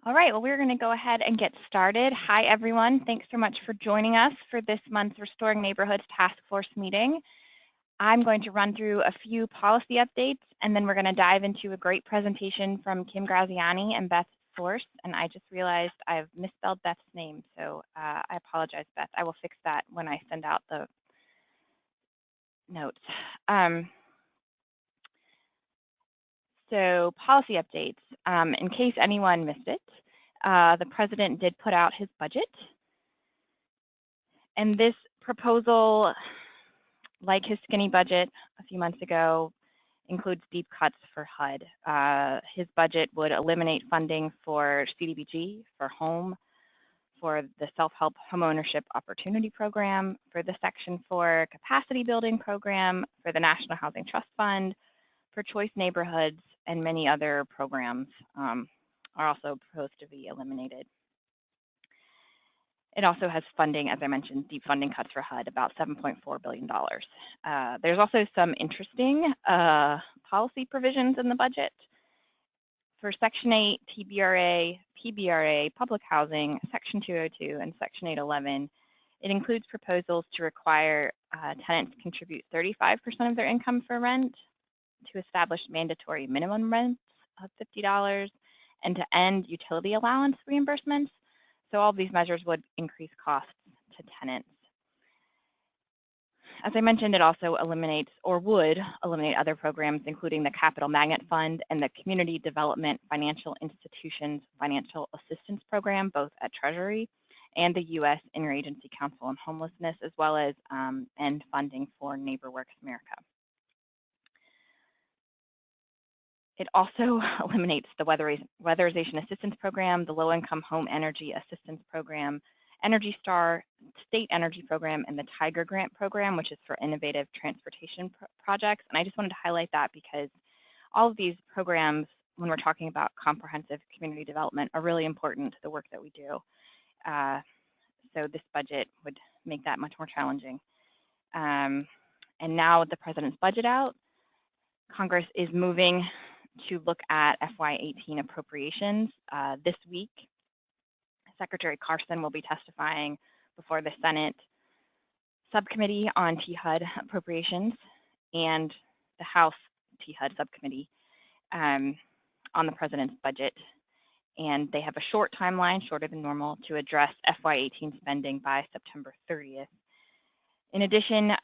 All right, well, we're going to go ahead and get started. Hi, everyone. Thanks so much for joining us for this month's Restoring Neighborhoods Task Force meeting. I'm going to run through a few policy updates, and then we're going to dive into a great presentation from Kim Graziani and Beth Source. And I just realized I've misspelled Beth's name, so I apologize, Beth. I will fix that when I send out the notes. So policy updates. In case anyone missed it, the president did put out his budget. And this proposal, like his skinny budget a few months ago, includes deep cuts for HUD. His budget would eliminate funding for CDBG, for home, for the Self-Help Homeownership Opportunity Program, for the Section 4 Capacity Building Program, for the National Housing Trust Fund, for Choice Neighborhoods, and many other programs are also proposed to be eliminated. It also has funding, as I mentioned, deep funding cuts for HUD, about $7.4 billion. There's also some interesting policy provisions in the budget. For Section 8, TBRA, PBRA, public housing, Section 202, and Section 811, it includes proposals to require tenants contribute 35% of their income for rent, to establish mandatory minimum rents of $50, and to end utility allowance reimbursements. So all of these measures would increase costs to tenants. As I mentioned, it also eliminates or would eliminate other programs, including the Capital Magnet Fund and the Community Development Financial Institutions Financial Assistance Program, both at Treasury, and the U.S. Interagency Council on Homelessness, as well as end funding for NeighborWorks America. It also eliminates the Weatherization Assistance Program, the Low-Income Home Energy Assistance Program, Energy Star, State Energy Program, and the Tiger Grant Program, which is for innovative transportation projects. And I just wanted to highlight that because all of these programs, when we're talking about comprehensive community development, are really important to the work that we do. So this budget would make that much more challenging. And now with the president's budget out, Congress is moving to look at FY18 appropriations. This week, Secretary Carson will be testifying before the Senate Subcommittee on THUD Appropriations and the House THUD Subcommittee on the President's budget. And they have a short timeline, shorter than normal, to address FY18 spending by September 30th. In addition,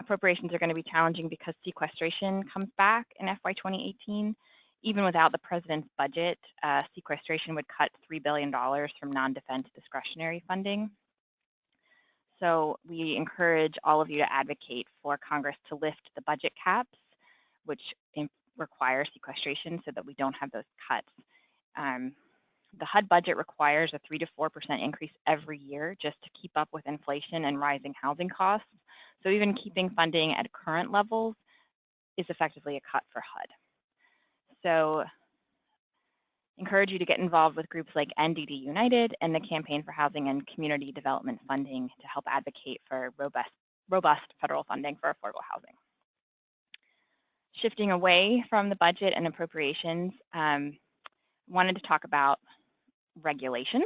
appropriations are going to be challenging because sequestration comes back in FY 2018. Even without the president's budget, sequestration would cut $3 billion from non-defense discretionary funding. So we encourage all of you to advocate for Congress to lift the budget caps, which require sequestration so that we don't have those cuts. The HUD budget requires a 3 to 4% increase every year just to keep up with inflation and rising housing costs. So even keeping funding at current levels is effectively a cut for HUD. So encourage you to get involved with groups like NDD United and the Campaign for Housing and Community Development Funding to help advocate for robust federal funding for affordable housing. Shifting away from the budget and appropriations, wanted to talk about regulations.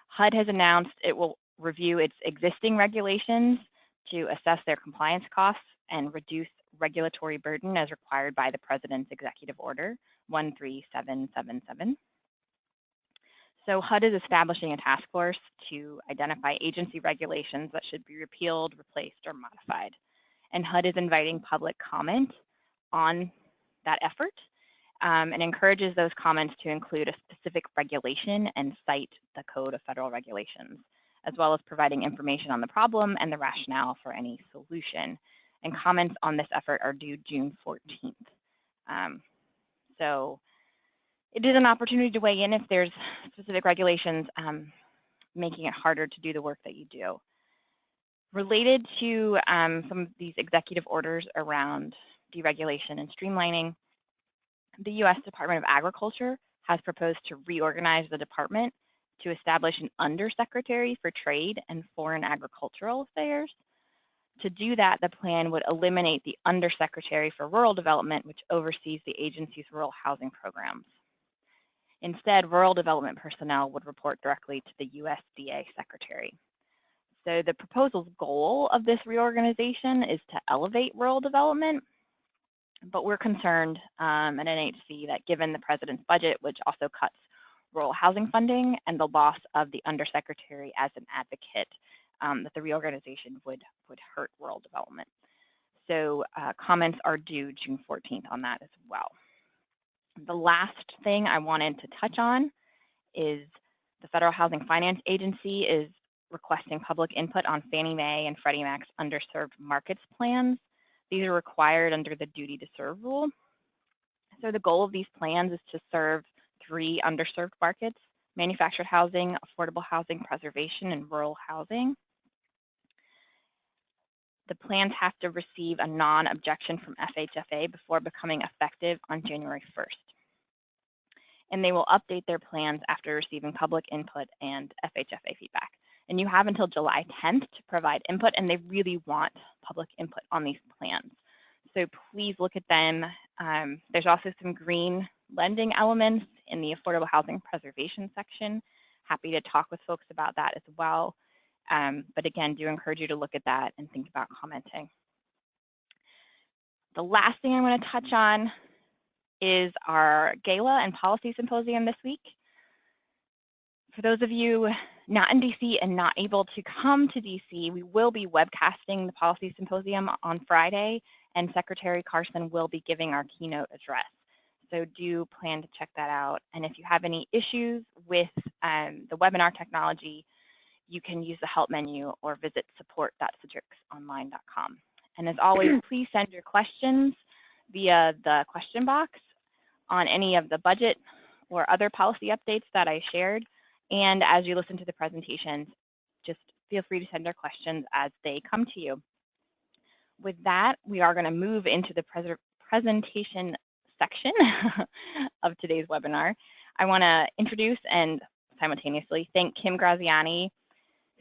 HUD has announced it will review its existing regulations to assess their compliance costs and reduce regulatory burden as required by the President's Executive Order 13777. So HUD is establishing a task force to identify agency regulations that should be repealed, replaced, or modified. And HUD is inviting public comment on that effort and encourages those comments to include a specific regulation and cite the Code of Federal Regulations, as well as providing information on the problem and the rationale for any solution. And comments on this effort are due June 14th. So it is an opportunity to weigh in if there's specific regulations making it harder to do the work that you do. Related to some of these executive orders around deregulation and streamlining, the U.S. Department of Agriculture has proposed to reorganize the department to establish an undersecretary for trade and foreign agricultural affairs. To do that, the plan would eliminate the undersecretary for rural development, which oversees the agency's rural housing programs. Instead, rural development personnel would report directly to the USDA secretary. So the proposal's goal of this reorganization is to elevate rural development, but we're concerned at NHC that given the president's budget, which also cuts rural housing funding, and the loss of the undersecretary as an advocate, that the reorganization would hurt rural development. So comments are due June 14th on that as well. The last thing I wanted to touch on is the Federal Housing Finance Agency is requesting public input on Fannie Mae and Freddie Mac's underserved markets plans. These are required under the duty to serve rule. So the goal of these plans is to serve 3 underserved markets: manufactured housing, affordable housing preservation, and rural housing. The plans have to receive a non-objection from FHFA before becoming effective on January 1st. And they will update their plans after receiving public input and FHFA feedback. And you have until July 10th to provide input, and they really want public input on these plans. So please look at them. There's also some green lending elements in the affordable housing preservation section. Happy to talk with folks about that as well. But again, do encourage you to look at that and think about commenting. The last thing I want to touch on is our gala and policy symposium this week. For those of you not in DC and not able to come to DC, we will be webcasting the policy symposium on Friday, and Secretary Carson will be giving our keynote address. So do plan to check that out. And if you have any issues with the webinar technology, you can use the help menu or visit support.cedricsonline.com. And as always, please send your questions via the question box on any of the budget or other policy updates that I shared. And as you listen to the presentations, just feel free to send your questions as they come to you. With that, we are going to move into the presentation section of today's webinar. I want to introduce and simultaneously thank Kim Graziani,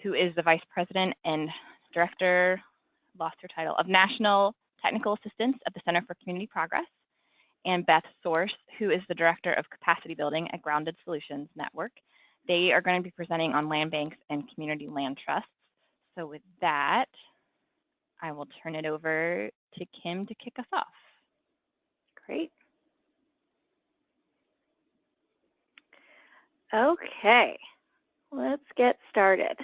who is the Vice President and Director, lost her title, of National Technical Assistance at the Center for Community Progress, and Beth Source, who is the Director of Capacity Building at Grounded Solutions Network. They are going to be presenting on land banks and community land trusts. So with that, I will turn it over to Kim to kick us off. Great. Okay, let's get started.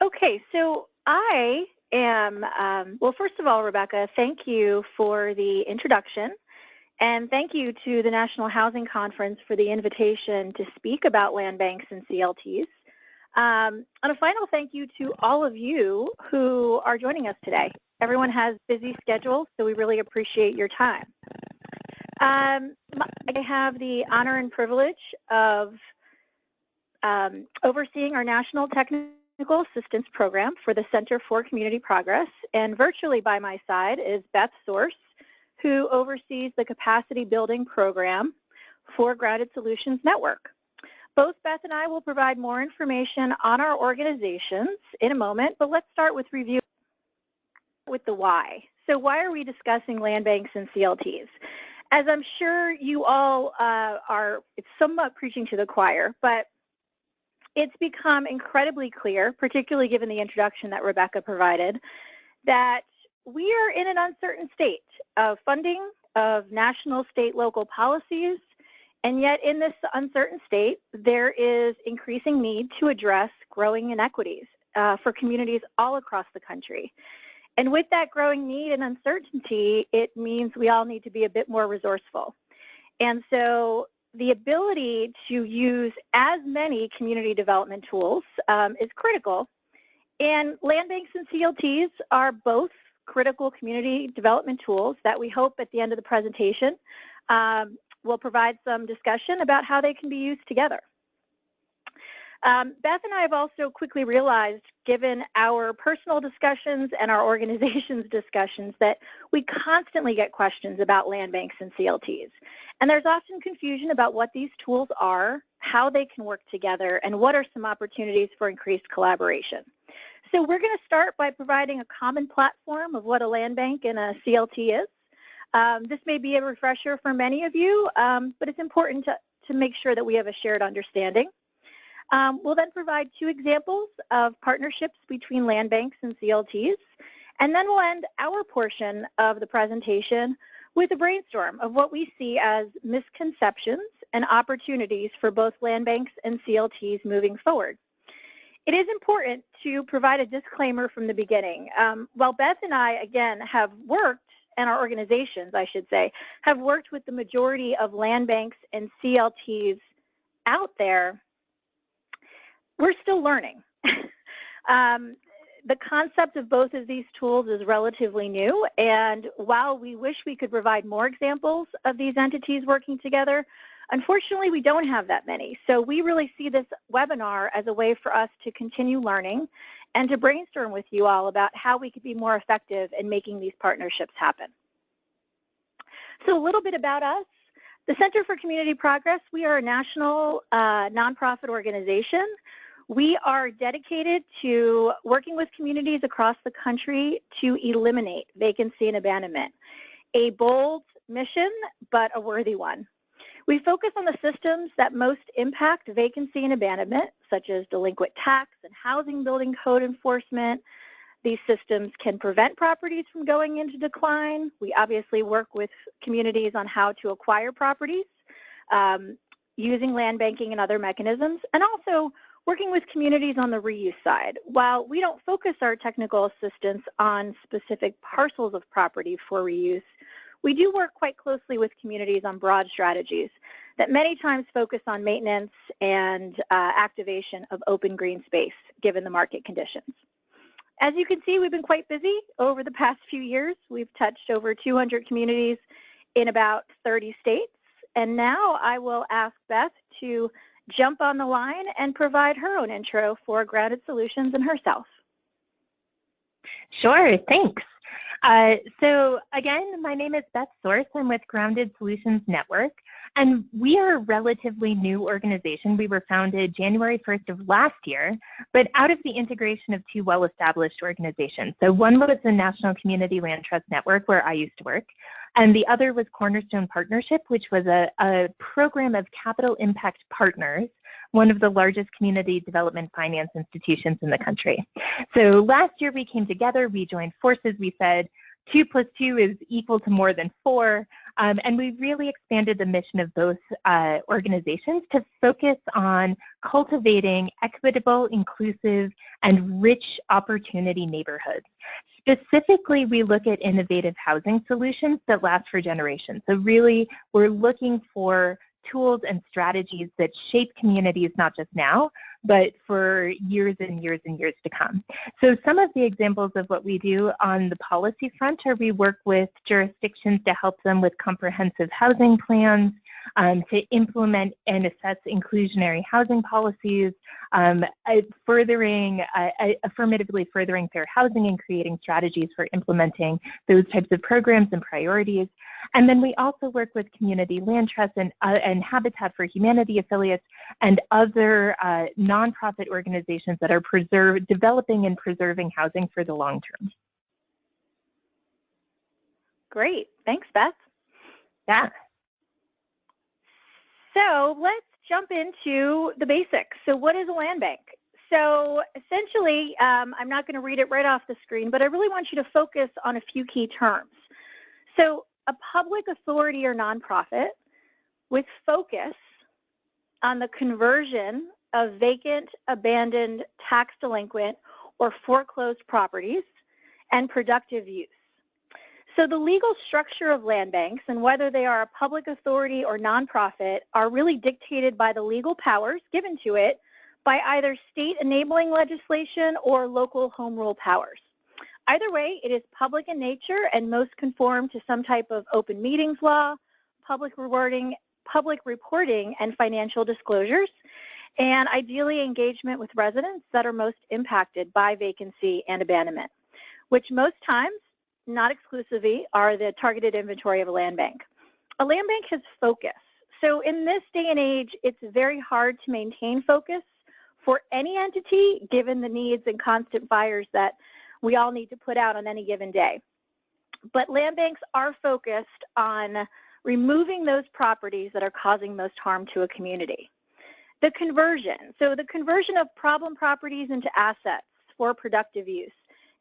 Okay, so I am, well, first of all, Rebecca, thank you for the introduction, and thank you to the National Housing Conference for the invitation to speak about land banks and CLTs. And a final thank you to all of you who are joining us today. Everyone has busy schedules, so we really appreciate your time. I have the honor and privilege of overseeing our National Technical Assistance Program for the Center for Community Progress, and virtually by my side is Beth Source, who oversees the Capacity Building Program for Grounded Solutions Network. Both Beth and I will provide more information on our organizations in a moment, but let's start with review with the why. So why are we discussing land banks and CLTs? As I'm sure you all it's somewhat preaching to the choir, but it's become incredibly clear, particularly given the introduction that Rebecca provided, that we are in an uncertain state of funding, of national, state, local policies, and yet in this uncertain state, there is increasing need to address growing inequities for communities all across the country. And with that growing need and uncertainty, it means we all need to be a bit more resourceful. And so the ability to use as many community development tools is critical. And land banks and CLTs are both critical community development tools that we hope at the end of the presentation will provide some discussion about how they can be used together. Beth and I have also quickly realized, given our personal discussions and our organization's discussions, that we constantly get questions about land banks and CLTs. And there's often confusion about what these tools are, how they can work together, and what are some opportunities for increased collaboration. So we're going to start by providing a common platform of what a land bank and a CLT is. This may be a refresher for many of you, but it's important to make sure that we have a shared understanding. We'll then provide 2 examples of partnerships between land banks and CLTs, and then we'll end our portion of the presentation with a brainstorm of what we see as misconceptions and opportunities for both land banks and CLTs moving forward. It is important to provide a disclaimer from the beginning. While Beth and I, again, have worked, and our organizations, I should say, have worked with the majority of land banks and CLTs out there, we're still learning. The concept of both of these tools is relatively new, and while we wish we could provide more examples of these entities working together, unfortunately we don't have that many. So we really see this webinar as a way for us to continue learning and to brainstorm with you all about how we could be more effective in making these partnerships happen. So a little bit about us. The Center for Community Progress, we are a national nonprofit organization. We are dedicated to working with communities across the country to eliminate vacancy and abandonment. A bold mission, but a worthy one. We focus on the systems that most impact vacancy and abandonment, such as delinquent tax and housing building code enforcement. These systems can prevent properties from going into decline. We obviously work with communities on how to acquire properties using land banking and other mechanisms, and also working with communities on the reuse side. While we don't focus our technical assistance on specific parcels of property for reuse, we do work quite closely with communities on broad strategies that many times focus on maintenance and activation of open green space, given the market conditions. As you can see, we've been quite busy over the past few years. We've touched over 200 communities in about 30 states. And now I will ask Beth to jump on the line and provide her own intro for Grounded Solutions and herself. Sure, thanks. So again, my name is Beth Source. I'm with Grounded Solutions Network, and we are a relatively new organization. We were founded January 1st of last year, but out of the integration of 2 well-established organizations. So one was the National Community Land Trust Network, where I used to work, and the other was Cornerstone Partnership, which was a program of capital impact partners, one of the largest community development finance institutions in the country. So last year we came together, we joined forces, we said 2 plus 2 is equal to more than 4, and we really expanded the mission of both organizations to focus on cultivating equitable, inclusive, and rich opportunity neighborhoods. Specifically, we look at innovative housing solutions that last for generations. So really, we're looking for tools and strategies that shape communities not just now, but for years and years and years to come. So some of the examples of what we do on the policy front are we work with jurisdictions to help them with comprehensive housing plans, to implement and assess inclusionary housing policies, affirmatively furthering fair housing and creating strategies for implementing those types of programs and priorities. And then we also work with community land trusts and Habitat for Humanity affiliates and other nonprofit organizations that are developing and preserving housing for the long term. Great. Thanks, Beth. Yeah. So let's jump into the basics. So what is a land bank? So essentially, I'm not going to read it right off the screen, but I really want you to focus on a few key terms. So a public authority or nonprofit with focus on the conversion of vacant, abandoned, tax delinquent, or foreclosed properties and productive use. So the legal structure of land banks and whether they are a public authority or nonprofit are really dictated by the legal powers given to it by either state enabling legislation or local home rule powers. Either way, it is public in nature and most conform to some type of open meetings law, public reporting, and financial disclosures, and ideally engagement with residents that are most impacted by vacancy and abandonment, which most times, not exclusively, are the targeted inventory of a land bank. A land bank has focus. So in this day and age, it's very hard to maintain focus for any entity, given the needs and constant fires that we all need to put out on any given day. But land banks are focused on removing those properties that are causing most harm to a community. The conversion, so the conversion of problem properties into assets for productive use.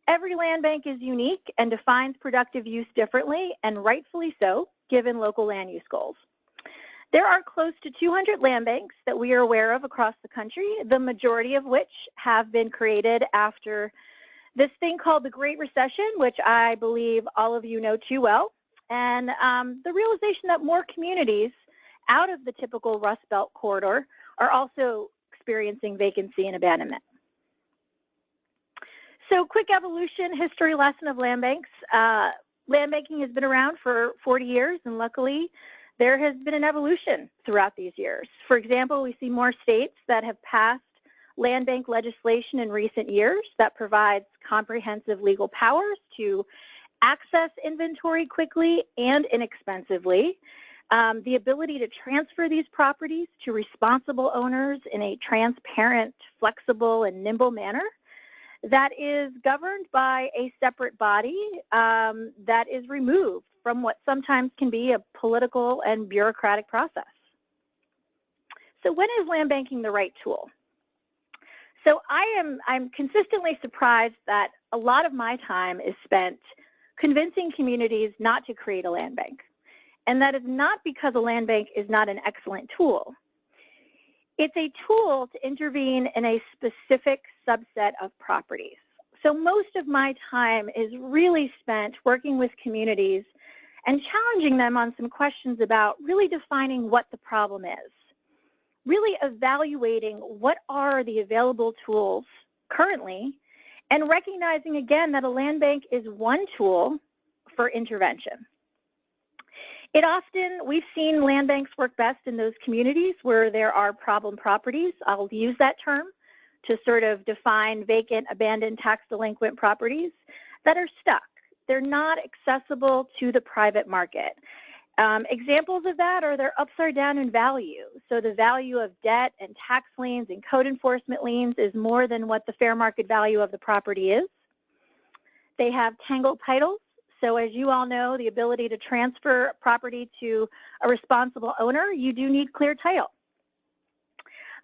Every land bank is unique and defines productive use differently, and rightfully so, given local land use goals. There are close to 200 land banks that we are aware of across the country, the majority of which have been created after this thing called the Great Recession, which I believe all of you know too well, and the realization that more communities out of the typical Rust Belt corridor are also experiencing vacancy and abandonment. So quick evolution, history lesson of land banks. Land banking has been around for 40 years, and luckily there has been an evolution throughout these years. For example, we see more states that have passed land bank legislation in recent years that provides comprehensive legal powers to access inventory quickly and inexpensively, the ability to transfer these properties to responsible owners in a transparent, flexible, and nimble manner that is governed by a separate body that is removed from what sometimes can be a political and bureaucratic process. So when is land banking the right tool? So I'm consistently surprised that a lot of my time is spent convincing communities not to create a land bank. And that is not because a land bank is not an excellent tool. It's a tool to intervene in a specific subset of properties. So most of my time is really spent working with communities and challenging them on some questions about really defining what the problem is. Really evaluating what are the available tools currently and recognizing again that a land bank is one tool for intervention. We've seen land banks work best in those communities where there are problem properties. I'll use that term to sort of define vacant, abandoned, tax delinquent properties that are stuck. They're not accessible to the private market. Examples of that are they're upside down in value. So the value of debt and tax liens and code enforcement liens is more than what the fair market value of the property is. They have tangled titles. So as you all know, the ability to transfer property to a responsible owner, you do need clear title.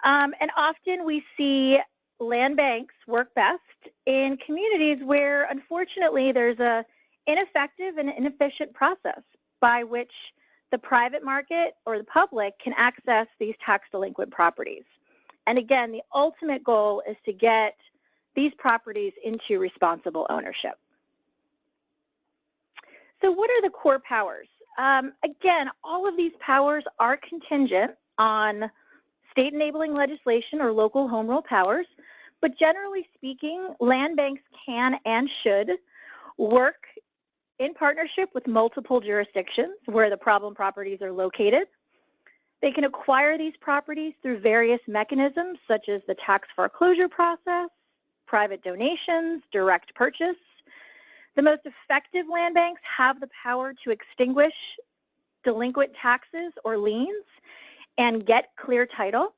And often we see land banks work best in communities where unfortunately there's an ineffective and inefficient process by which the private market or the public can access these tax delinquent properties. And again, the ultimate goal is to get these properties into responsible ownership. So what are the core powers? Again, all of these powers are contingent on state enabling legislation or local home rule powers, but generally speaking, land banks can and should work in partnership with multiple jurisdictions where the problem properties are located. They can acquire these properties through various mechanisms such as the tax foreclosure process, private donations, direct purchase. The most effective land banks have the power to extinguish delinquent taxes or liens and get clear title.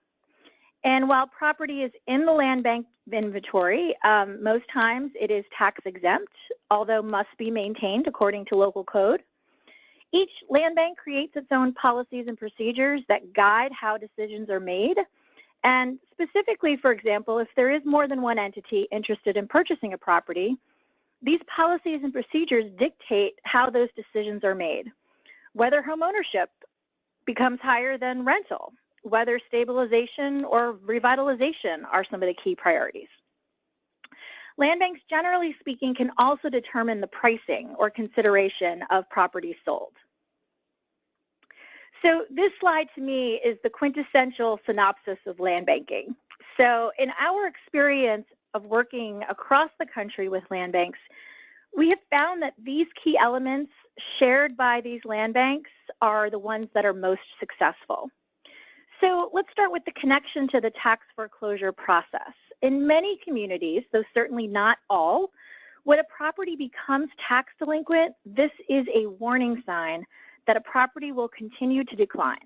And while property is in the land bank inventory, most times it is tax exempt, although must be maintained according to local code. Each land bank creates its own policies and procedures that guide how decisions are made. And specifically, for example, if there is more than one entity interested in purchasing a property, these policies and procedures dictate how those decisions are made, whether home ownership becomes higher than rental, whether stabilization or revitalization are some of the key priorities. Land banks, generally speaking, can also determine the pricing or consideration of properties sold. So this slide to me is the quintessential synopsis of land banking. So in our experience of working across the country with land banks, we have found that these key elements shared by these land banks are the ones that are most successful. So let's start with the connection to the tax foreclosure process. In many communities, though certainly not all, when a property becomes tax delinquent, this is a warning sign that a property will continue to decline.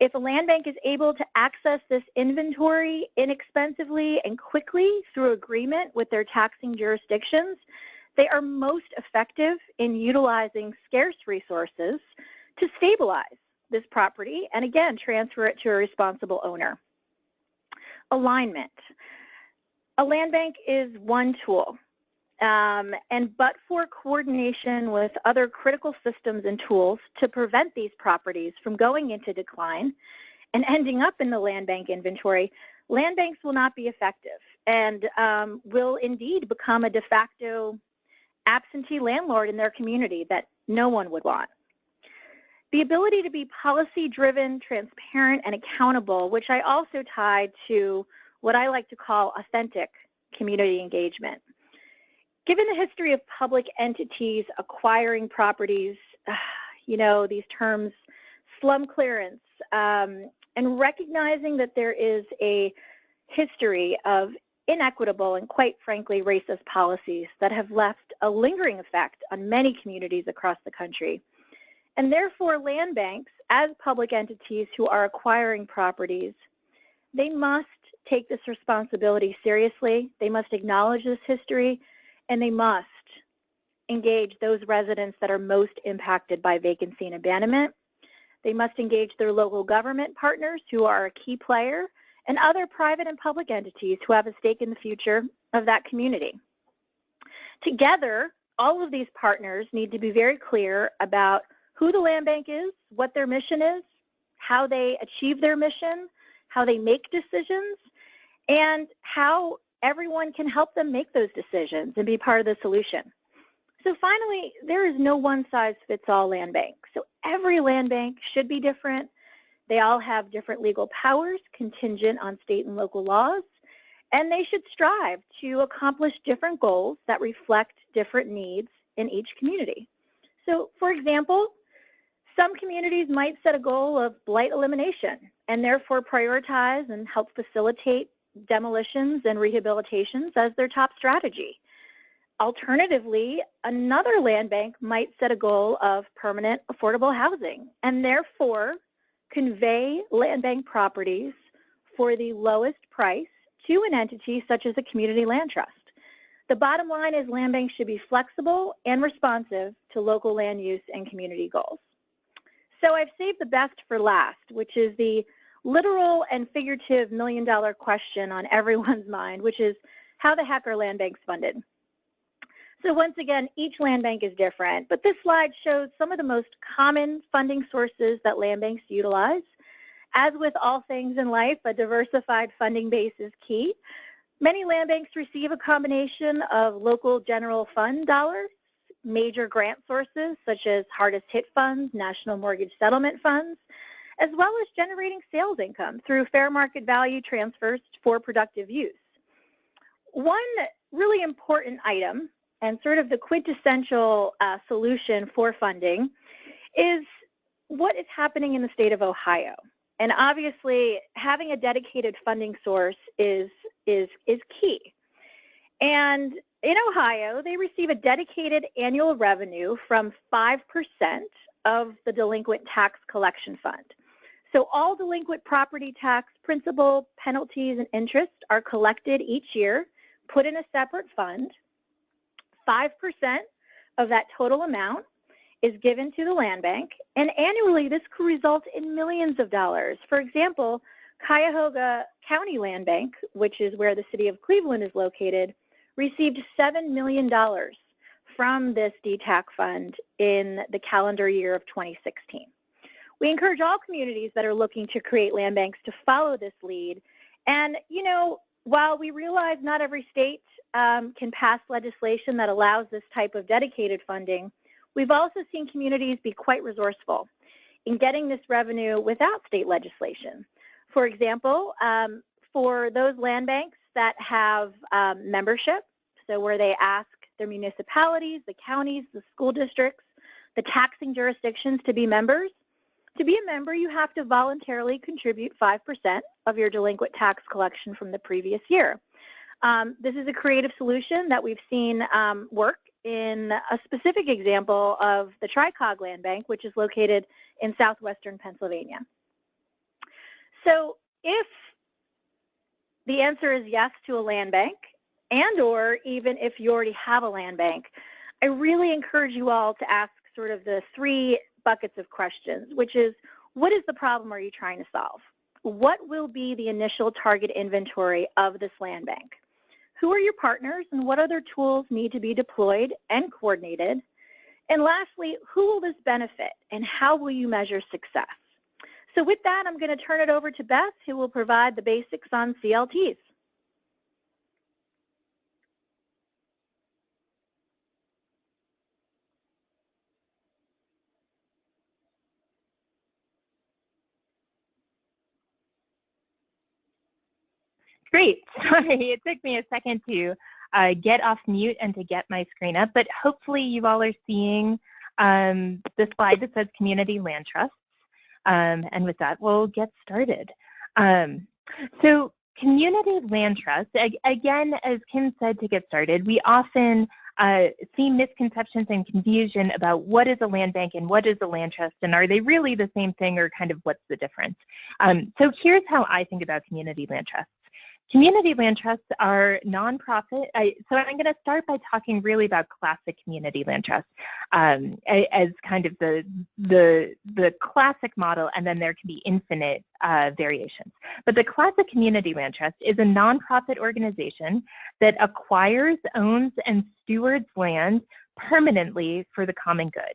If a land bank is able to access this inventory inexpensively and quickly through agreement with their taxing jurisdictions, they are most effective in utilizing scarce resources to stabilize this property and, again, transfer it to a responsible owner. Alignment. A land bank is one tool, but for coordination with other critical systems and tools to prevent these properties from going into decline and ending up in the land bank inventory, land banks will not be effective and will indeed become a de facto absentee landlord in their community that no one would want. The ability to be policy-driven, transparent, and accountable, which I also tie to what I like to call authentic community engagement. Given the history of public entities acquiring properties, these terms, slum clearance, and recognizing that there is a history of inequitable and, quite frankly, racist policies that have left a lingering effect on many communities across the country. And therefore, land banks, as public entities who are acquiring properties, they must take this responsibility seriously. They must acknowledge this history, and they must engage those residents that are most impacted by vacancy and abandonment. They must engage their local government partners who are a key player and other private and public entities who have a stake in the future of that community. Together, all of these partners need to be very clear about who the land bank is, what their mission is, how they achieve their mission, how they make decisions, and how everyone can help them make those decisions and be part of the solution. So finally, there is no one-size-fits-all land bank. So every land bank should be different. They all have different legal powers contingent on state and local laws, and they should strive to accomplish different goals that reflect different needs in each community. So, for example, some communities might set a goal of blight elimination and therefore prioritize and help facilitate demolitions and rehabilitations as their top strategy. Alternatively, another land bank might set a goal of permanent affordable housing and therefore convey land bank properties for the lowest price to an entity such as a community land trust. The bottom line is land banks should be flexible and responsive to local land use and community goals. So I've saved the best for last, which is the literal and figurative million-dollar question on everyone's mind, which is how the heck are land banks funded? So once again, each land bank is different, but this slide shows some of the most common funding sources that land banks utilize. As with all things in life, a diversified funding base is key. Many land banks receive a combination of local general fund dollars, major grant sources such as hardest hit funds, national mortgage settlement funds, as well as generating sales income through fair market value transfers for productive use. One really important item and sort of the quintessential solution for funding is what is happening in the state of Ohio. And obviously, having a dedicated funding source is key. And in Ohio, they receive a dedicated annual revenue from 5% of the delinquent tax collection fund. So all delinquent property tax principal, penalties, and interest are collected each year, put in a separate fund. 5% of that total amount is given to the land bank, and annually this could result in millions of dollars. For example, Cuyahoga County Land Bank, which is where the city of Cleveland is located, received $7 million from this DTAC fund in the calendar year of 2016. We encourage all communities that are looking to create land banks to follow this lead. And, you know, while we realize not every state can pass legislation that allows this type of dedicated funding, we've also seen communities be quite resourceful in getting this revenue without state legislation. For example, for those land banks that have membership, so where they ask their municipalities, the counties, the school districts, the taxing jurisdictions to be members, to be a member, you have to voluntarily contribute 5% of your delinquent tax collection from the previous year. This is a creative solution that we've seen work in a specific example of the Cog Land Bank, which is located in southwestern Pennsylvania. So if the answer is yes to a land bank, and or even if you already have a land bank, I really encourage you all to ask sort of the 3 buckets of questions, which is, what is the problem are you trying to solve? What will be the initial target inventory of this land bank? Who are your partners and what other tools need to be deployed and coordinated? And lastly, who will this benefit and how will you measure success? So with that, I'm going to turn it over to Beth, who will provide the basics on CLTs. Great. Sorry, it took me a second to get off mute and to get my screen up, but hopefully you all are seeing the slide that says Community Land Trusts. And with that, we'll get started. So Community Land Trusts, again, as Kim said to get started, we often see misconceptions and confusion about what is a land bank and what is a land trust, and are they really the same thing, or kind of what's the difference? So here's how I think about community land trusts. Community land trusts are nonprofit. So I'm going to start by talking really about classic community land trusts as kind of the classic model, and then there can be infinite variations. But the classic community land trust is a nonprofit organization that acquires, owns, and stewards land permanently for the common good.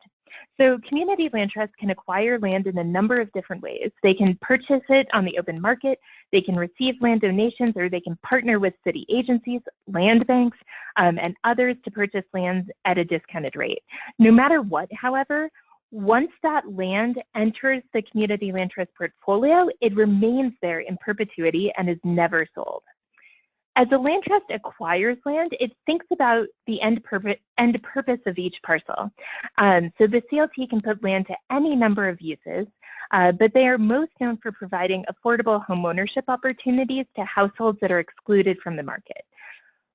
So community land trusts can acquire land in a number of different ways. They can purchase it on the open market, they can receive land donations, or they can partner with city agencies, land banks, and others to purchase lands at a discounted rate. No matter what, however, once that land enters the community land trust portfolio, it remains there in perpetuity and is never sold. As a land trust acquires land, it thinks about the end purpose of each parcel. So the CLT can put land to any number of uses, but they are most known for providing affordable homeownership opportunities to households that are excluded from the market.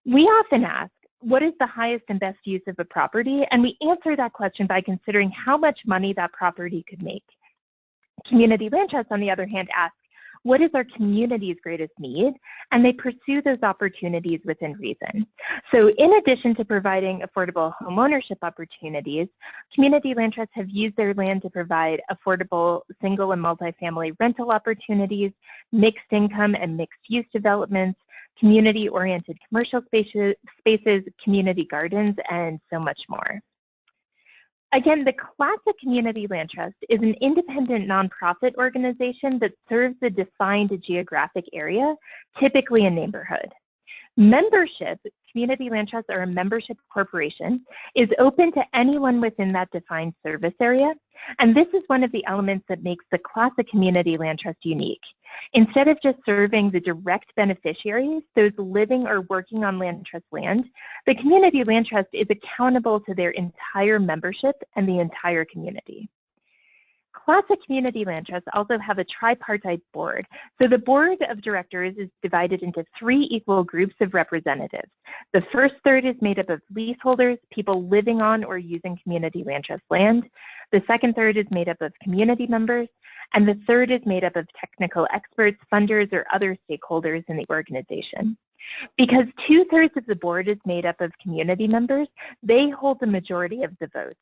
We often ask, what is the highest and best use of a property? And we answer that question by considering how much money that property could make. Community land trusts, on the other hand, ask, what is our community's greatest need? And they pursue those opportunities within reason. So in addition to providing affordable homeownership opportunities, community land trusts have used their land to provide affordable single and multifamily rental opportunities, mixed income and mixed use developments, community-oriented commercial spaces, community gardens, and so much more. Again, the classic community land trust is an independent nonprofit organization that serves a defined geographic area, typically a neighborhood. Membership, community land trusts are a membership corporation, is open to anyone within that defined service area, and this is one of the elements that makes the classic community land trust unique. Instead of just serving the direct beneficiaries, those living or working on land trust land, the community land trust is accountable to their entire membership and the entire community. Classic community land trusts also have a tripartite board. So the board of directors is divided into 3 equal groups of representatives. The first third is made up of leaseholders, people living on or using community land trust land. The second third is made up of community members. And the third is made up of technical experts, funders, or other stakeholders in the organization. Because 2/3 of the board is made up of community members, they hold the majority of the votes.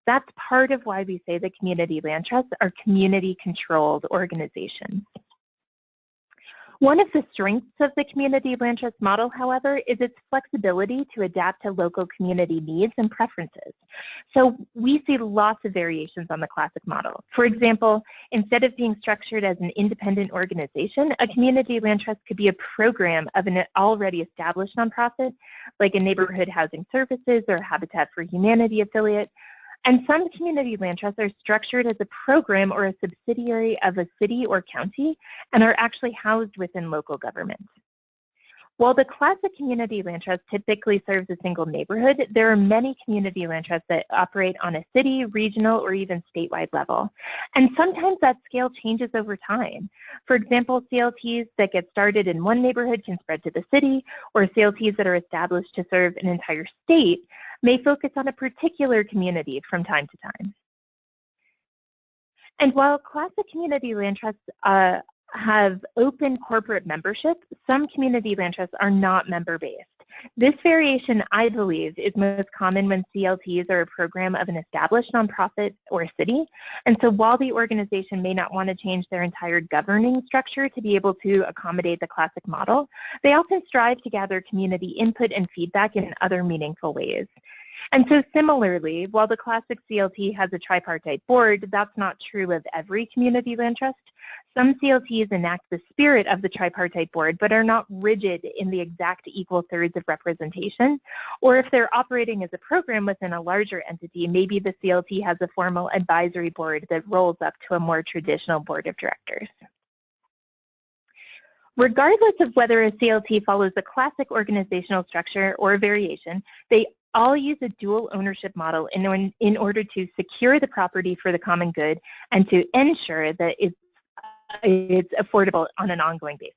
That's part of why we say that community land trusts are community-controlled organizations. One of the strengths of the community land trust model, however, is its flexibility to adapt to local community needs and preferences. So we see lots of variations on the classic model. For example, instead of being structured as an independent organization, a community land trust could be a program of an already established nonprofit, like a neighborhood housing services or Habitat for Humanity affiliate. And some community land trusts are structured as a program or a subsidiary of a city or county and are actually housed within local government. While the classic community land trust typically serves a single neighborhood, there are many community land trusts that operate on a city, regional, or even statewide level. And sometimes that scale changes over time. For example, CLTs that get started in one neighborhood can spread to the city, or CLTs that are established to serve an entire state may focus on a particular community from time to time. And while classic community land trusts have open corporate membership, some community land trusts are not member-based. This variation, I believe, is most common when CLTs are a program of an established nonprofit or city. And so while the organization may not want to change their entire governing structure to be able to accommodate the classic model, they often strive to gather community input and feedback in other meaningful ways. And so similarly, while the classic CLT has a tripartite board, that's not true of every community land trust. Some CLTs enact the spirit of the tripartite board, but are not rigid in the exact equal thirds of representation. Or if they're operating as a program within a larger entity, maybe the CLT has a formal advisory board that rolls up to a more traditional board of directors. Regardless of whether a CLT follows a classic organizational structure or a variation, they all use a dual ownership model in order to secure the property for the common good and to ensure that it's affordable on an ongoing basis.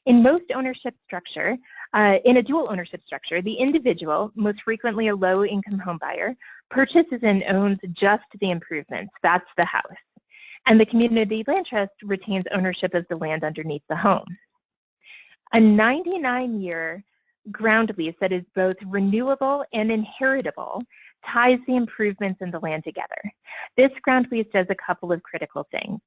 In most ownership structure, in a dual ownership structure, the individual, most frequently a low-income home buyer, purchases and owns just the improvements. That's the house. And the community land trust retains ownership of the land underneath the home. A 99-year ground lease that is both renewable and inheritable ties the improvements in the land together. This ground lease does a couple of critical things.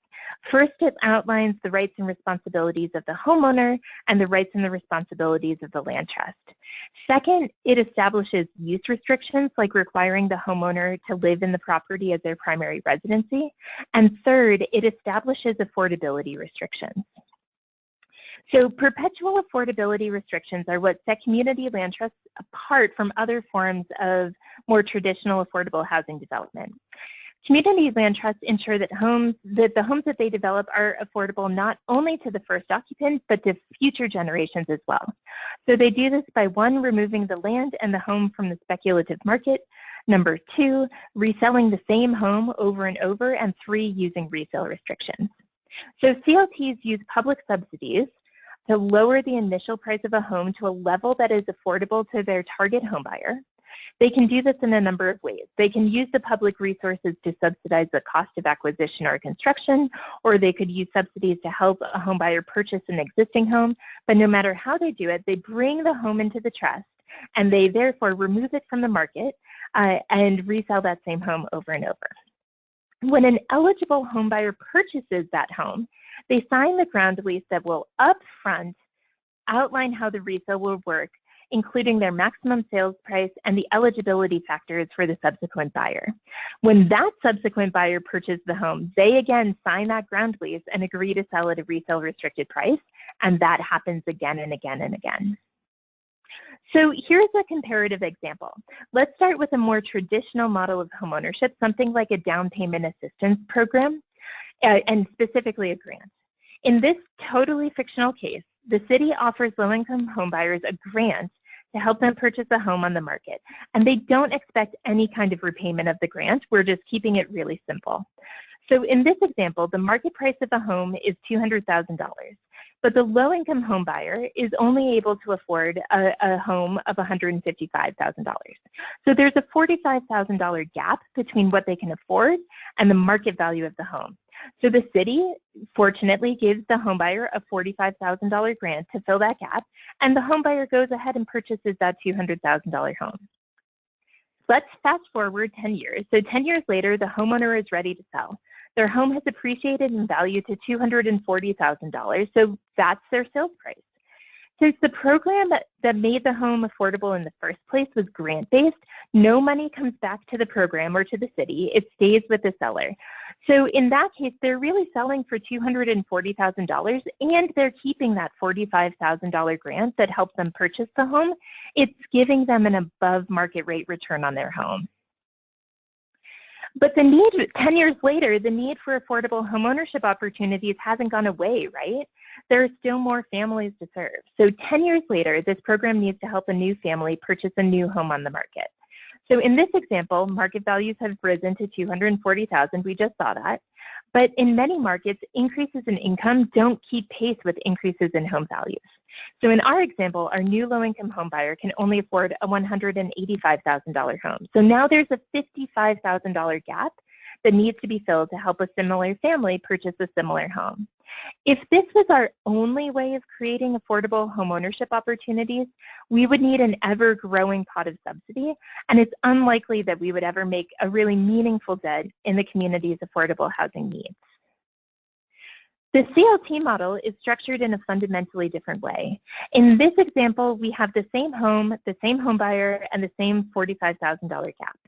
First, it outlines the rights and responsibilities of the homeowner and the rights and the responsibilities of the land trust. Second, it establishes use restrictions like requiring the homeowner to live in the property as their primary residency. And third, it establishes affordability restrictions. So perpetual affordability restrictions are what set community land trusts apart from other forms of more traditional affordable housing development. Community land trusts ensure that the homes that they develop are affordable not only to the first occupant, but to future generations as well. So they do this by 1, removing the land and the home from the speculative market, number 2, reselling the same home over and over, and 3, using resale restrictions. So CLTs use public subsidies to lower the initial price of a home to a level that is affordable to their target homebuyer. They can do this in a number of ways. They can use the public resources to subsidize the cost of acquisition or construction, or they could use subsidies to help a homebuyer purchase an existing home. But no matter how they do it, they bring the home into the trust, and they therefore remove it from the market and resell that same home over and over. When an eligible homebuyer purchases that home, they sign the ground lease that will upfront outline how the resale will work, including their maximum sales price and the eligibility factors for the subsequent buyer. When that subsequent buyer purchases the home, they again sign that ground lease and agree to sell at a resale restricted price, and that happens again and again and again. So here's a comparative example. Let's start with a more traditional model of homeownership, something like a down payment assistance program, and specifically a grant. In this totally fictional case, the city offers low-income homebuyers a grant to help them purchase a home on the market, and they don't expect any kind of repayment of the grant. We're just keeping it really simple. So in this example, the market price of a home is $200,000, but the low-income home buyer is only able to afford a home of $155,000. So there's a $45,000 gap between what they can afford and the market value of the home. So the city, fortunately, gives the home buyer a $45,000 grant to fill that gap, and the home buyer goes ahead and purchases that $200,000 home. Let's fast forward 10 years. So 10 years later, the homeowner is ready to sell. Their home has appreciated in value to $240,000, so that's their sales price. Since the program that made the home affordable in the first place was grant-based, no money comes back to the program or to the city. It stays with the seller. So in that case, they're really selling for $240,000, and they're keeping that $45,000 grant that helps them purchase the home. It's giving them an above market rate return on their home. But the need, 10 years later, the need for affordable homeownership opportunities hasn't gone away, right? There are still more families to serve. So 10 years later, this program needs to help a new family purchase a new home on the market. So in this example, market values have risen to $240,000. We just saw that. But in many markets, increases in income don't keep pace with increases in home values. So in our example, our new low-income home buyer can only afford a $185,000 home. So now there's a $55,000 gap that needs to be filled to help a similar family purchase a similar home. If this was our only way of creating affordable homeownership opportunities, we would need an ever-growing pot of subsidy, and it's unlikely that we would ever make a really meaningful dent in the community's affordable housing needs. The CLT model is structured in a fundamentally different way. In this example, we have the same home buyer, and the same $45,000 cap.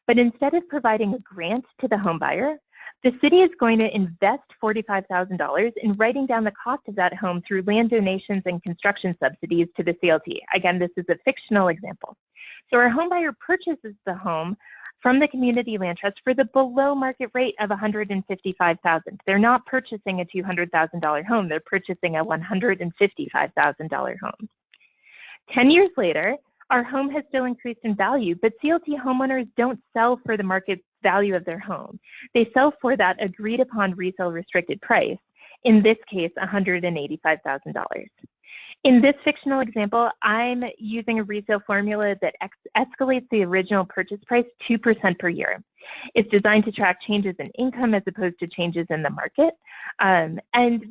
But instead of providing a grant to the home buyer, the city is going to invest $45,000 in writing down the cost of that home through land donations and construction subsidies to the CLT. Again, this is a fictional example. So our home buyer purchases the home from the community land trust for the below market rate of $155,000. They're not purchasing a $200,000 home, they're purchasing a $155,000 home. 10 years later, our home has still increased in value, but CLT homeowners don't sell for the market value of their home. They sell for that agreed upon resale restricted price, in this case, $185,000. In this fictional example, I'm using a resale formula that escalates the original purchase price 2% per year. It's designed to track changes in income as opposed to changes in the market. And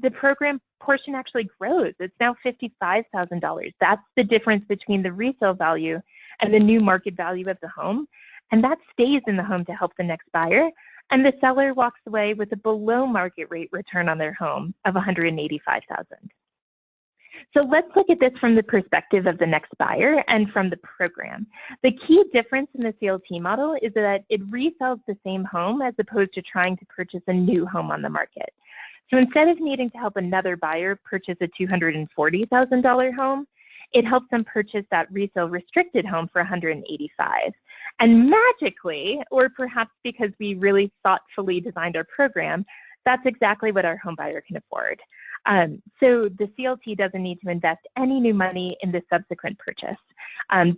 the program portion actually grows. It's now $55,000. That's the difference between the resale value and the new market value of the home. And that stays in the home to help the next buyer. And the seller walks away with a below market rate return on their home of $185,000. So let's look at this from the perspective of the next buyer and from the program. The key difference in the CLT model is that it resells the same home as opposed to trying to purchase a new home on the market. So instead of needing to help another buyer purchase a $240,000 home, it helps them purchase that resale restricted home for $185,000. And magically, or perhaps because we really thoughtfully designed our program, that's exactly what our home buyer can afford. So the CLT doesn't need to invest any new money in the subsequent purchase.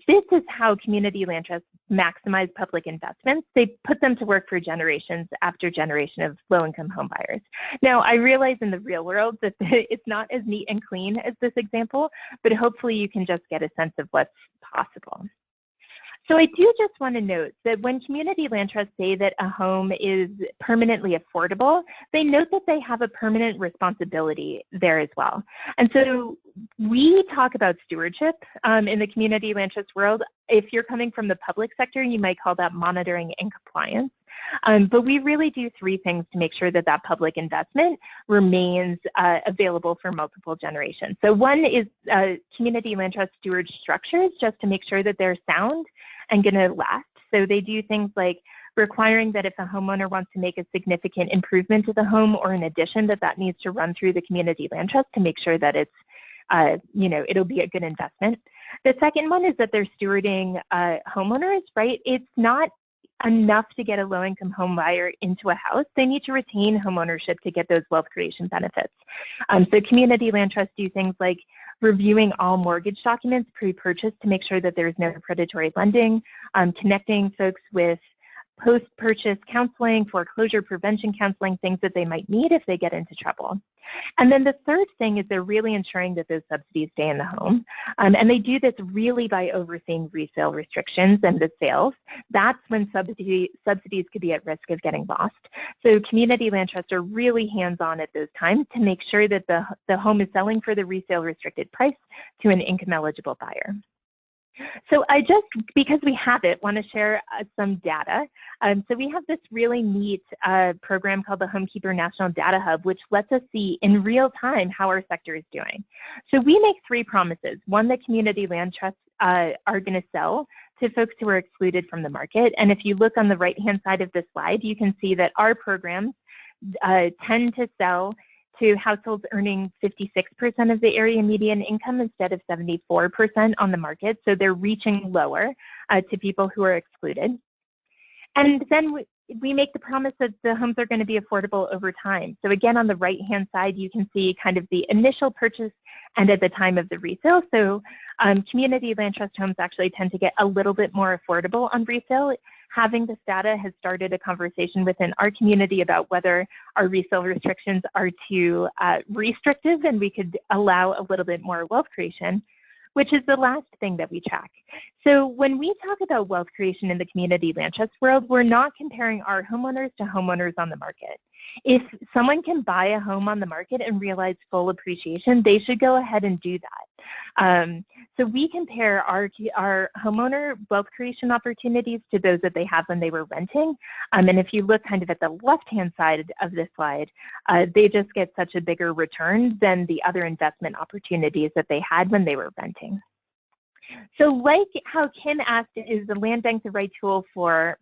This is how community land trusts maximize public investments. They put them to work for generations after generation of low-income home buyers. Now, I realize in the real world that it's not as neat and clean as this example, but hopefully you can just get a sense of what's possible. So I do just want to note that when community land trusts say that a home is permanently affordable, they note that they have a permanent responsibility there as well. And so we talk about stewardship in the community land trust world. If you're coming from the public sector, you might call that monitoring and compliance. But we really do three things to make sure that that public investment remains available for multiple generations. So one is community land trust steward structures, just to make sure that they're sound and going to last. So they do things like requiring that if a homeowner wants to make a significant improvement to the home or an addition, that needs to run through the community land trust to make sure that it's it'll be a good investment. The second one is that they're stewarding homeowners, right? It's not enough to get a low-income home buyer into a house. They need to retain home ownership to get those wealth creation benefits. So community land trusts do things like reviewing all mortgage documents pre-purchase to make sure that there's no predatory lending, connecting folks with post-purchase counseling, foreclosure prevention counseling, things that they might need if they get into trouble. And then the third thing is they're really ensuring that those subsidies stay in the home. And they do this really by overseeing resale restrictions and the sales. That's when subsidies could be at risk of getting lost. So community land trusts are really hands-on at those times to make sure that the home is selling for the resale restricted price to an income-eligible buyer. So I just, because we have it, want to share some data. So we have this really neat program called the Homekeeper National Data Hub, which lets us see in real time how our sector is doing. So we make three promises. One, that community land trusts are going to sell to folks who are excluded from the market. And if you look on the right-hand side of this slide, you can see that our programs tend to sell to households earning 56% of the area median income instead of 74% on the market. So they're reaching lower to people who are excluded. And then we make the promise that the homes are going to be affordable over time. So again, on the right-hand side, you can see kind of the initial purchase and at the time of the resale. So community land trust homes actually tend to get a little bit more affordable on resale. Having this data has started a conversation within our community about whether our resale restrictions are too restrictive and we could allow a little bit more wealth creation, which is the last thing that we track. So when we talk about wealth creation in the community land trust world, we're not comparing our homeowners to homeowners on the market. If someone can buy a home on the market and realize full appreciation, they should go ahead and do that. So we compare our homeowner wealth creation opportunities to those that they have when they were renting. And if you look kind of at the left-hand side of this slide, they just get such a bigger return than the other investment opportunities that they had when they were renting. So like how Kim asked, is the land bank the right tool for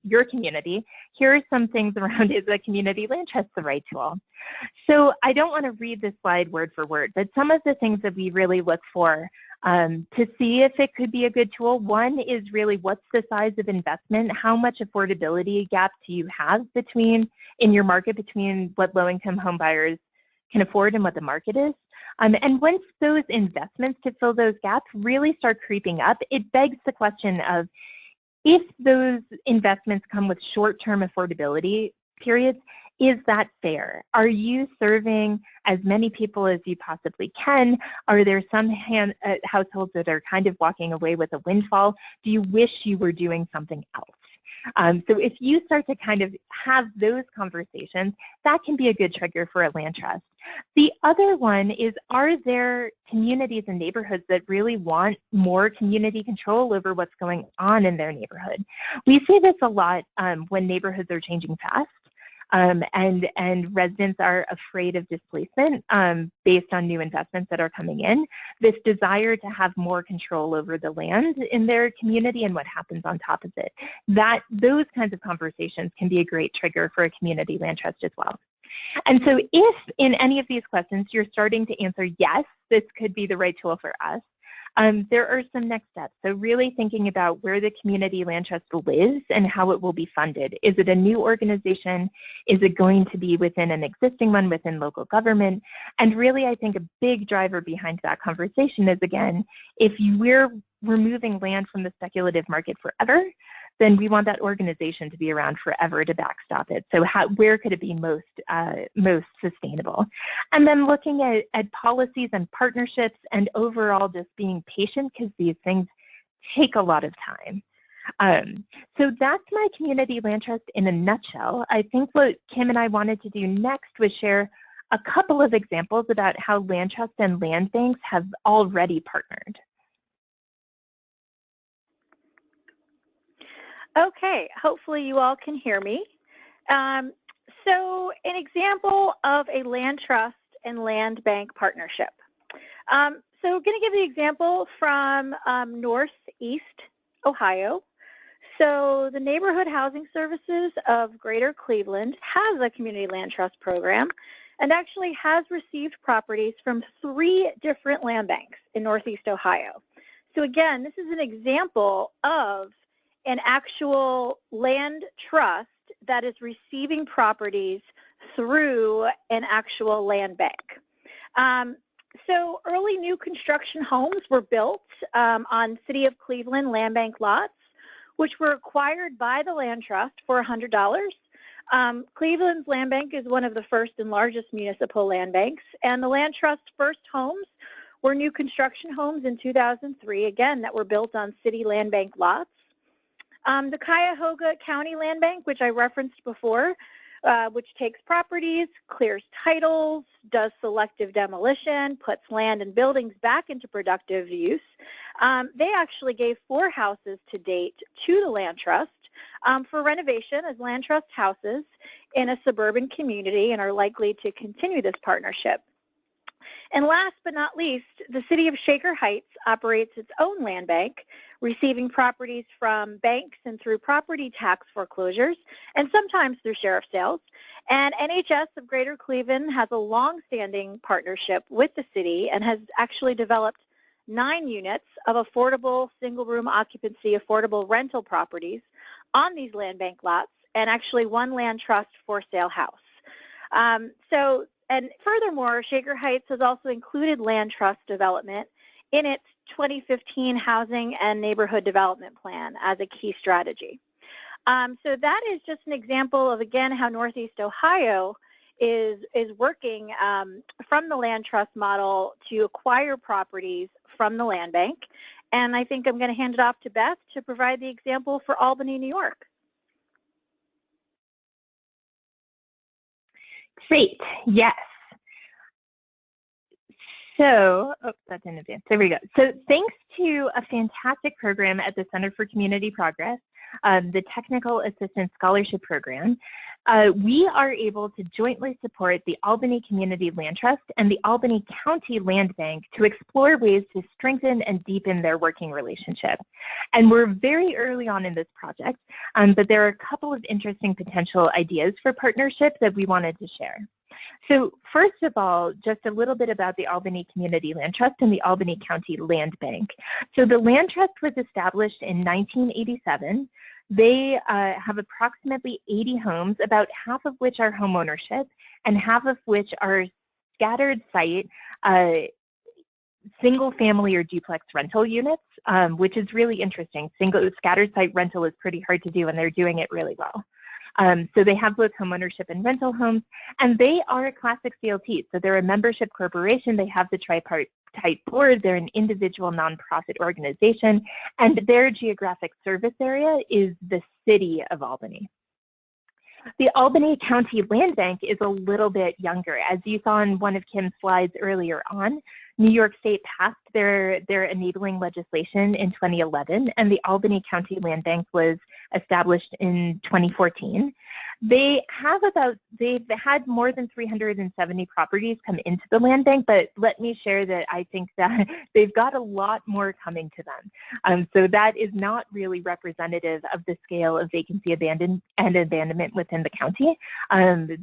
your community? Here are some things around, is a community land trust the right tool? So I don't want to read this slide word for word, but some of the things that we really look for to see if it could be a good tool. One is really, what's the size of investment? How much affordability gap do you have in your market between what low-income home buyers can afford and what the market is? And once those investments to fill those gaps really start creeping up, it begs the question of, if those investments come with short-term affordability periods, is that fair? Are you serving as many people as you possibly can? Are there some households that are kind of walking away with a windfall? Do you wish you were doing something else? So if you start to kind of have those conversations, that can be a good trigger for a land trust. The other one is, are there communities and neighborhoods that really want more community control over what's going on in their neighborhood? We see this a lot when neighborhoods are changing fast. And residents are afraid of displacement based on new investments that are coming in. This desire to have more control over the land in their community and what happens on top of it. Those kinds of conversations can be a great trigger for a community land trust as well. And so if in any of these questions you're starting to answer, yes, this could be the right tool for us, there are some next steps. So really thinking about where the community land trust lives and how it will be funded. Is it a new organization? Is it going to be within an existing one within local government? And really, I think a big driver behind that conversation is, again, if we're removing land from the speculative market forever, then we want that organization to be around forever to backstop it. So where could it be most sustainable? And then looking at policies and partnerships, and overall just being patient, because these things take a lot of time. So that's my community land trust in a nutshell. I think what Kim and I wanted to do next was share a couple of examples about how land trusts and land banks have already partnered. Okay, hopefully you all can hear me. So an example of a land trust and land bank partnership. So I'm going to give the example from Northeast Ohio. So the Neighborhood Housing Services of Greater Cleveland has a community land trust program and actually has received properties from 3 different land banks in Northeast Ohio. So again, this is an example of an actual land trust that is receiving properties through an actual land bank. So early new construction homes were built on City of Cleveland land bank lots, which were acquired by the land trust for $100. Cleveland's land bank is one of the first and largest municipal land banks, and the land trust's first homes were new construction homes in 2003, again, that were built on city land bank lots. The Cuyahoga County Land Bank, which I referenced before, which takes properties, clears titles, does selective demolition, puts land and buildings back into productive use. They actually gave 4 houses to date to the land trust for renovation as land trust houses in a suburban community, and are likely to continue this partnership. And last but not least, the City of Shaker Heights operates its own land bank, receiving properties from banks and through property tax foreclosures, and sometimes through sheriff sales. And NHS of Greater Cleveland has a long-standing partnership with the city and has actually developed 9 units of affordable single-room occupancy, affordable rental properties on these land bank lots, and actually 1 land trust for sale house. And furthermore, Shaker Heights has also included land trust development in its 2015 Housing and Neighborhood Development Plan as a key strategy. So that is just an example of, again, how Northeast Ohio is working from the land trust model to acquire properties from the land bank. And I think I'm going to hand it off to Beth to provide the example for Albany, New York. Great, yes. So, that's in advance. There we go. So thanks to a fantastic program at the Center for Community Progress, the Technical Assistance Scholarship Program, we are able to jointly support the Albany Community Land Trust and the Albany County Land Bank to explore ways to strengthen and deepen their working relationship. And we're very early on in this project, but there are a couple of interesting potential ideas for partnership that we wanted to share. So first of all, just a little bit about the Albany Community Land Trust and the Albany County Land Bank. So the Land Trust was established in 1987. They have approximately 80 homes, about half of which are home ownership and half of which are scattered site single family or duplex rental units, which is really interesting. Scattered site rental is pretty hard to do, and they're doing it really well. So they have both homeownership and rental homes, and they are a classic CLT. So they're a membership corporation. They have the tripartite board. They're an individual nonprofit organization, and their geographic service area is the city of Albany. The Albany County Land Bank is a little bit younger. As you saw in one of Kim's slides earlier on, New York State passed their enabling legislation in 2011, and the Albany County Land Bank was established in 2014. They've had more than 370 properties come into the land bank, but let me share that I think that they've got a lot more coming to them. So that is not really representative of the scale of vacancy abandonment within the county,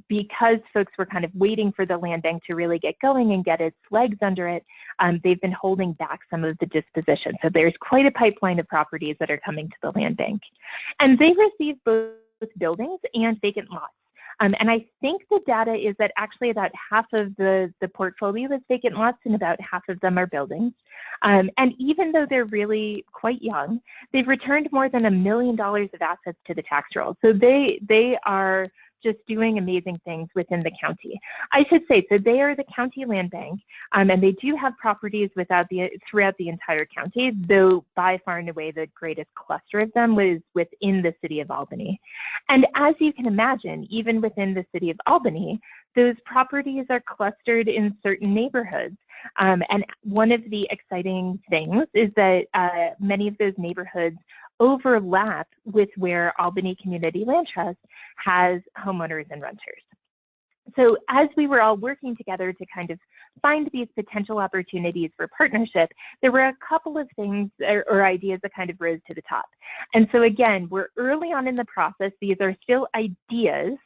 because folks were kind of waiting for the land bank to really get going and get its legs under it. They've been holding back some of the disposition. So there's quite a pipeline of properties that are coming to the land bank. And they receive both buildings and vacant lots. And I think the data is that actually about half of the portfolio is vacant lots and about half of them are buildings. And even though they're really quite young, they've returned more than $1 million of assets to the tax roll. So they are just doing amazing things within the county. I should say, so they are the county land bank, and they do have properties throughout the entire county, though by far and away the greatest cluster of them was within the city of Albany. And as you can imagine, even within the city of Albany, those properties are clustered in certain neighborhoods. And one of the exciting things is that many of those neighborhoods overlap with where Albany Community Land Trust has homeowners and renters. So as we were all working together to kind of find these potential opportunities for partnership, there were a couple of things or ideas that kind of rose to the top. And so again, we're early on in the process. These are still ideas.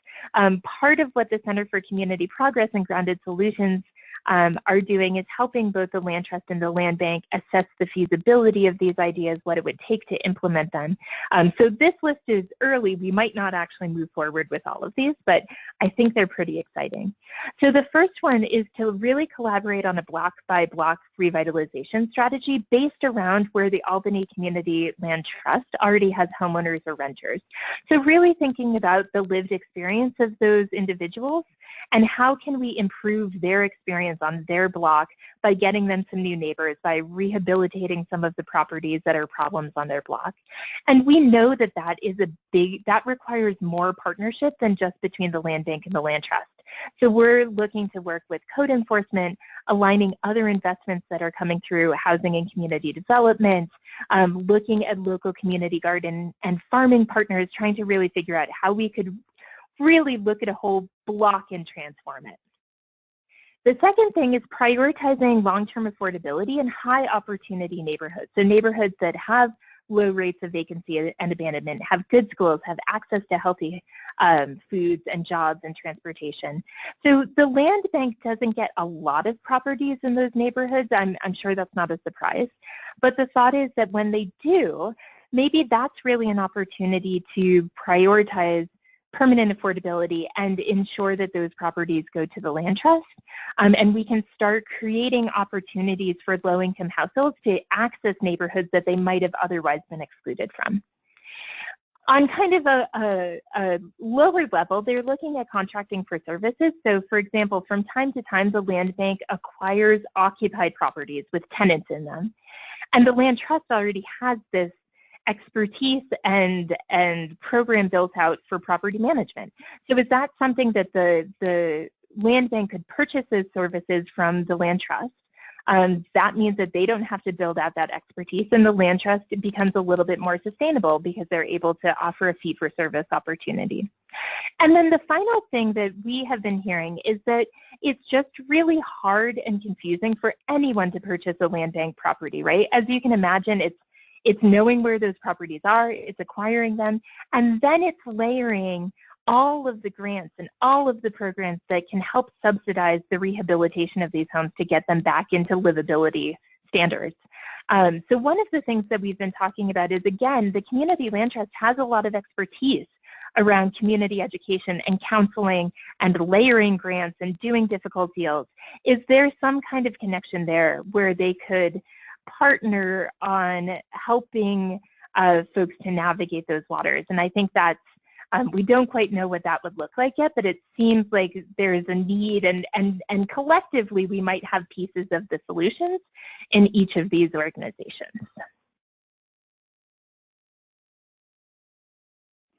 Part of what the Center for Community Progress and Grounded Solutions are doing is helping both the Land Trust and the Land Bank assess the feasibility of these ideas, what it would take to implement them. So this list is early. We might not actually move forward with all of these, but I think they're pretty exciting. So the first one is to really collaborate on a block-by-block revitalization strategy based around where the Albany Community Land Trust already has homeowners or renters. So really thinking about the lived experience of those individuals and how can we improve their experience on their block by getting them some new neighbors, by rehabilitating some of the properties that are problems on their block. And we know that that requires more partnership than just between the land bank and the land trust. So we're looking to work with code enforcement, aligning other investments that are coming through housing and community development, looking at local community garden and farming partners, trying to really figure out how we could really look at a whole block and transform it. The second thing is prioritizing long-term affordability in high opportunity neighborhoods. So neighborhoods that have low rates of vacancy and abandonment, have good schools, have access to healthy foods and jobs and transportation. So the land bank doesn't get a lot of properties in those neighborhoods. I'm sure that's not a surprise. But the thought is that when they do, maybe that's really an opportunity to prioritize permanent affordability and ensure that those properties go to the land trust. And we can start creating opportunities for low-income households to access neighborhoods that they might have otherwise been excluded from. On kind of a lower level, they're looking at contracting for services. So for example, from time to time, the land bank acquires occupied properties with tenants in them. And the land trust already has this expertise and program built out for property management. So is that something that the land bank could purchase those services from the land trust? That means that they don't have to build out that expertise, and the land trust becomes a little bit more sustainable because they're able to offer a fee-for-service opportunity. And then the final thing that we have been hearing is that it's just really hard and confusing for anyone to purchase a land bank property, right? As you can imagine, it's knowing where those properties are, it's acquiring them, and then it's layering all of the grants and all of the programs that can help subsidize the rehabilitation of these homes to get them back into livability standards. So one of the things that we've been talking about is, again, the Community Land Trust has a lot of expertise around community education and counseling and layering grants and doing difficult deals. Is there some kind of connection there where they could partner on helping folks to navigate those waters? And I think that's we don't quite know what that would look like yet, but it seems like there's a need, and collectively we might have pieces of the solutions in each of these organizations.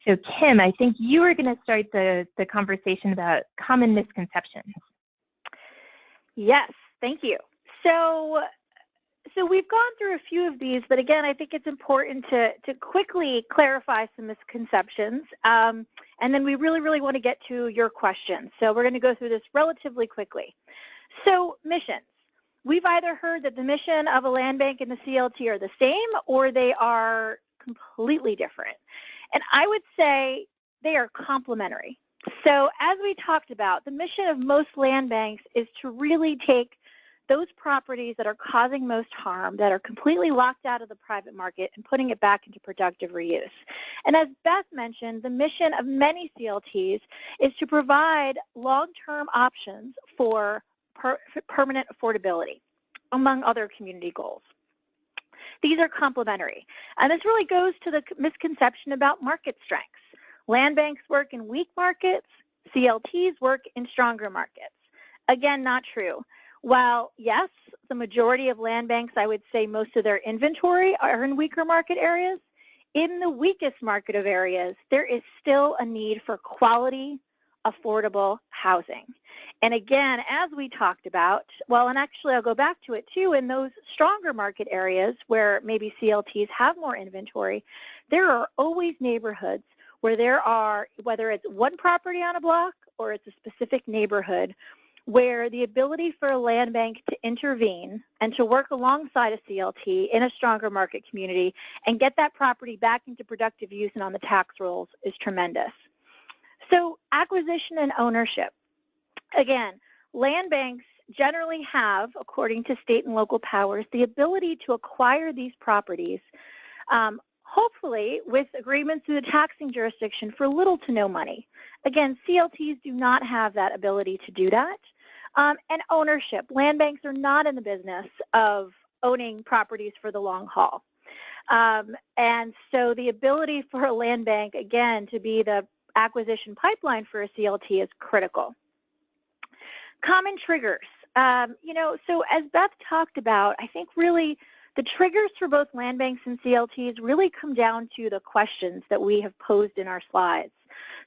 So Kim, I think you were going to start the conversation about common misconceptions. Yes, thank you. So we've gone through a few of these, but again, I think it's important to quickly clarify some misconceptions, and then we really want to get to your questions. So we're going to go through this relatively quickly. So missions. We've either heard that the mission of a land bank and the CLT are the same, or they are completely different. And I would say they are complementary. So as we talked about, the mission of most land banks is to really take those properties that are causing most harm, that are completely locked out of the private market, and putting it back into productive reuse. And as Beth mentioned, the mission of many CLTs is to provide long-term options for permanent affordability, among other community goals. These are complementary. And this really goes to the misconception about market strengths. Land banks work in weak markets, CLTs work in stronger markets. Again, not true. While, yes, the majority of land banks, I would say most of their inventory are in weaker market areas, in the weakest market of areas, there is still a need for quality, affordable housing. And again, as we talked about, well, and actually I'll go back to it too, in those stronger market areas where maybe CLTs have more inventory, there are always neighborhoods where there are, whether it's one property on a block or it's a specific neighborhood, where the ability for a land bank to intervene and to work alongside a CLT in a stronger market community and get that property back into productive use and on the tax rolls is tremendous. So acquisition and ownership. Again, land banks generally have, according to state and local powers, the ability to acquire these properties, hopefully with agreements through the taxing jurisdiction for little to no money. Again, CLTs do not have that ability to do that. And ownership. Land banks are not in the business of owning properties for the long haul. And so the ability for a land bank, again, to be the acquisition pipeline for a CLT is critical. Common triggers. So as Beth talked about, I think really the triggers for both land banks and CLTs really come down to the questions that we have posed in our slides.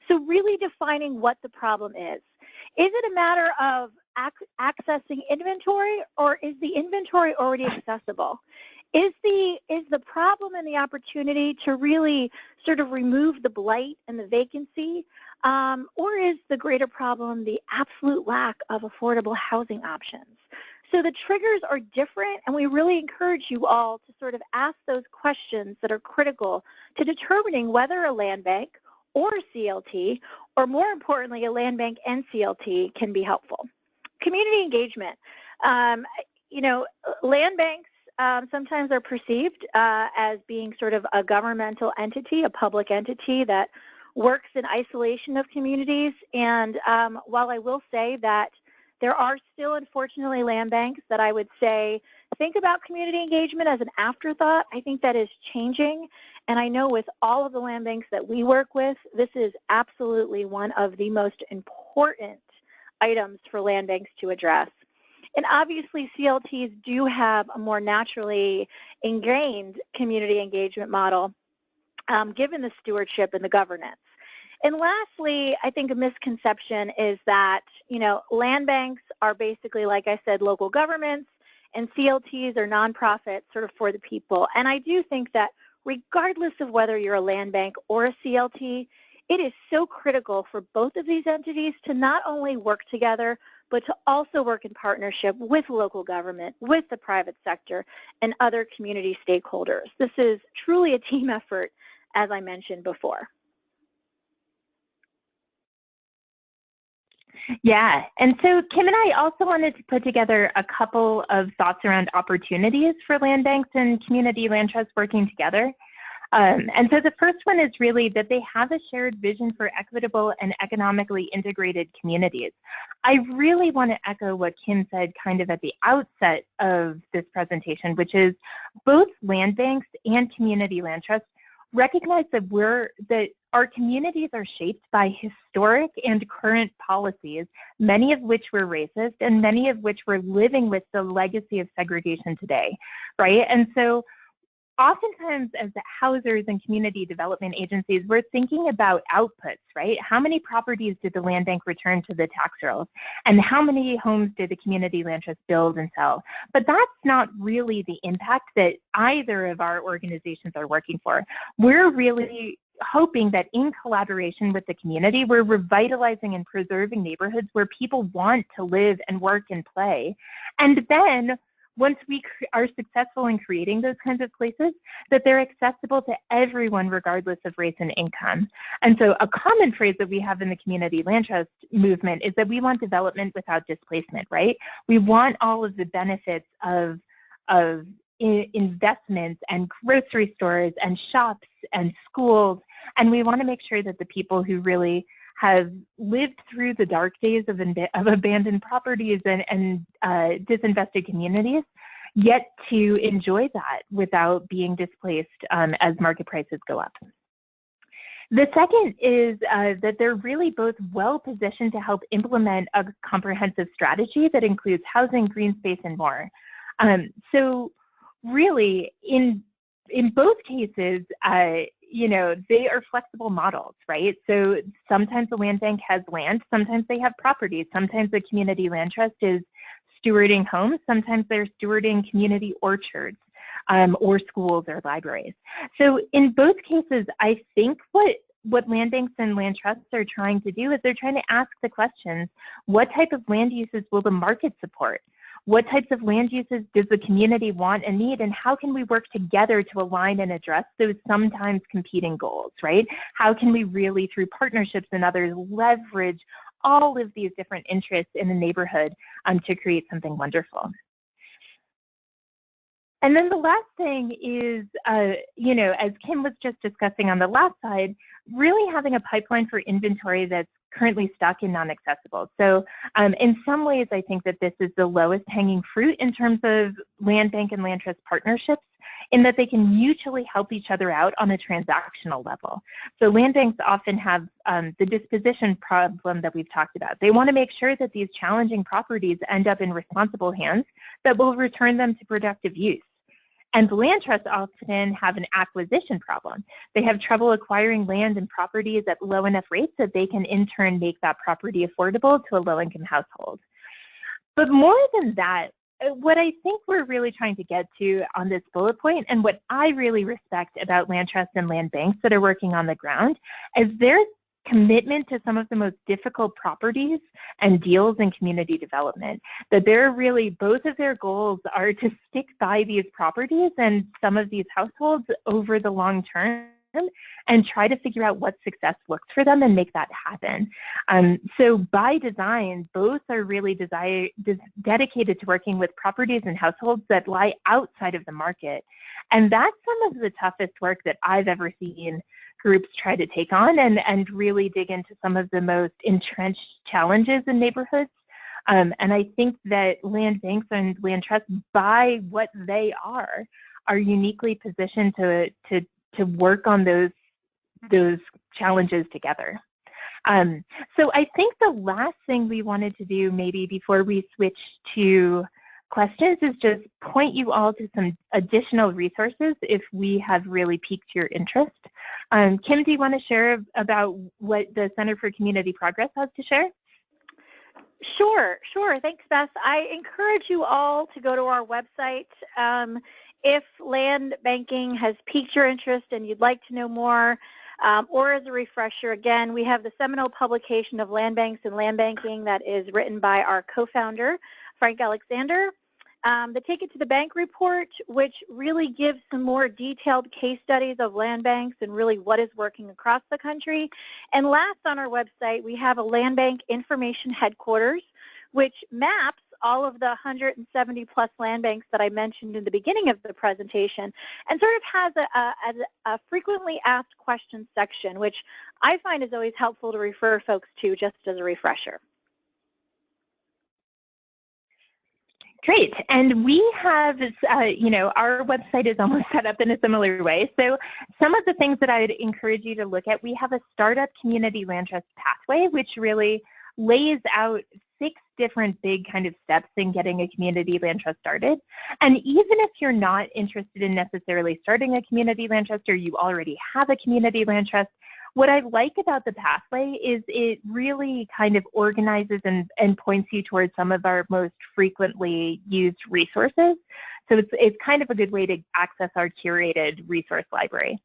So really defining what the problem is. Is it a matter of accessing inventory, or is the inventory already accessible? Is the problem and the opportunity to really sort of remove the blight and the vacancy, or is the greater problem the absolute lack of affordable housing options? So the triggers are different, and we really encourage you all to sort of ask those questions that are critical to determining whether a land bank or a CLT, or more importantly, a land bank and CLT can be helpful. Community engagement. Land banks sometimes are perceived as being sort of a governmental entity, a public entity that works in isolation of communities. And while I will say that there are still, unfortunately, land banks that I would say think about community engagement as an afterthought, I think that is changing. And I know with all of the land banks that we work with, this is absolutely one of the most important items for land banks to address. And obviously CLTs do have a more naturally ingrained community engagement model given the stewardship and the governance. And lastly, I think a misconception is that, land banks are basically, like I said, local governments, and CLTs are nonprofits sort of for the people. And I do think that regardless of whether you're a land bank or a CLT, it is so critical for both of these entities to not only work together, but to also work in partnership with local government, with the private sector, and other community stakeholders. This is truly a team effort, as I mentioned before. Yeah, and so Kim and I also wanted to put together a couple of thoughts around opportunities for land banks and community land trusts working together. And so the first one is really that they have a shared vision for equitable and economically integrated communities. I really want to echo what Kim said kind of at the outset of this presentation, which is both land banks and community land trusts recognize that our communities are shaped by historic and current policies, many of which were racist and many of which we're living with the legacy of segregation today, right? And so oftentimes as housers and community development agencies, we're thinking about outputs, right? How many properties did the land bank return to the tax rolls? And how many homes did the community land trust build and sell? But that's not really the impact that either of our organizations are working for. We're really hoping that in collaboration with the community, we're revitalizing and preserving neighborhoods where people want to live and work and play. And then once we are successful in creating those kinds of places, that they're accessible to everyone regardless of race and income. And so a common phrase that we have in the community land trust movement is that we want development without displacement, right? We want all of the benefits of investments and grocery stores and shops and schools, and we want to make sure that the people who really have lived through the dark days of abandoned properties and disinvested communities get to enjoy that without being displaced as market prices go up. The second is that they're really both well positioned to help implement a comprehensive strategy that includes housing, green space, and more. So really, in both cases, they are flexible models, right? So sometimes the land bank has land, sometimes they have properties, sometimes the community land trust is stewarding homes, sometimes they're stewarding community orchards or schools or libraries. So in both cases, I think what land banks and land trusts are trying to do is they're trying to ask the questions, what type of land uses will the market support? What types of land uses does the community want and need, and how can we work together to align and address those sometimes competing goals, right? How can we really, through partnerships and others, leverage all of these different interests in the neighborhood to create something wonderful? And then the last thing is, as Kim was just discussing on the last slide, really having a pipeline for inventory that's currently stuck and non-accessible. So in some ways, I think that this is the lowest hanging fruit in terms of land bank and land trust partnerships, in that they can mutually help each other out on a transactional level. So land banks often have the disposition problem that we've talked about. They want to make sure that these challenging properties end up in responsible hands that will return them to productive use. And land trusts often have an acquisition problem. They have trouble acquiring land and properties at low enough rates that they can in turn make that property affordable to a low-income household. But more than that, what I think we're really trying to get to on this bullet point, and what I really respect about land trusts and land banks that are working on the ground, is their commitment to some of the most difficult properties and deals in community development. That they're really, both of their goals are to stick by these properties and some of these households over the long term and try to figure out what success looks for them and make that happen. So by design, both are really dedicated to working with properties and households that lie outside of the market. And that's some of the toughest work that I've ever seen groups try to take on and really dig into some of the most entrenched challenges in neighborhoods. And I think that land banks and land trusts, by what they are uniquely positioned to work on those challenges together. So I think the last thing we wanted to do maybe before we switch to questions is just point you all to some additional resources if we have really piqued your interest. Kim, do you want to share about what the Center for Community Progress has to share? Sure. Thanks, Beth. I encourage you all to go to our website. If land banking has piqued your interest and you'd like to know more, or as a refresher, again, we have the seminal publication of Land Banks and Land Banking that is written by our co-founder, Frank Alexander. The Take It to the Bank report, which really gives some more detailed case studies of land banks and really what is working across the country. And last on our website, we have a land bank information headquarters, which maps all of the 170 plus land banks that I mentioned in the beginning of the presentation, and sort of has a frequently asked questions section, which I find is always helpful to refer folks to just as a refresher. Great, and we have, our website is almost set up in a similar way. So some of the things that I'd encourage you to look at, we have a startup community land trust pathway, which really lays out 6 different big kind of steps in getting a community land trust started. And even if you're not interested in necessarily starting a community land trust or you already have a community land trust, what I like about the pathway is it really kind of organizes and points you towards some of our most frequently used resources. So it's kind of a good way to access our curated resource library.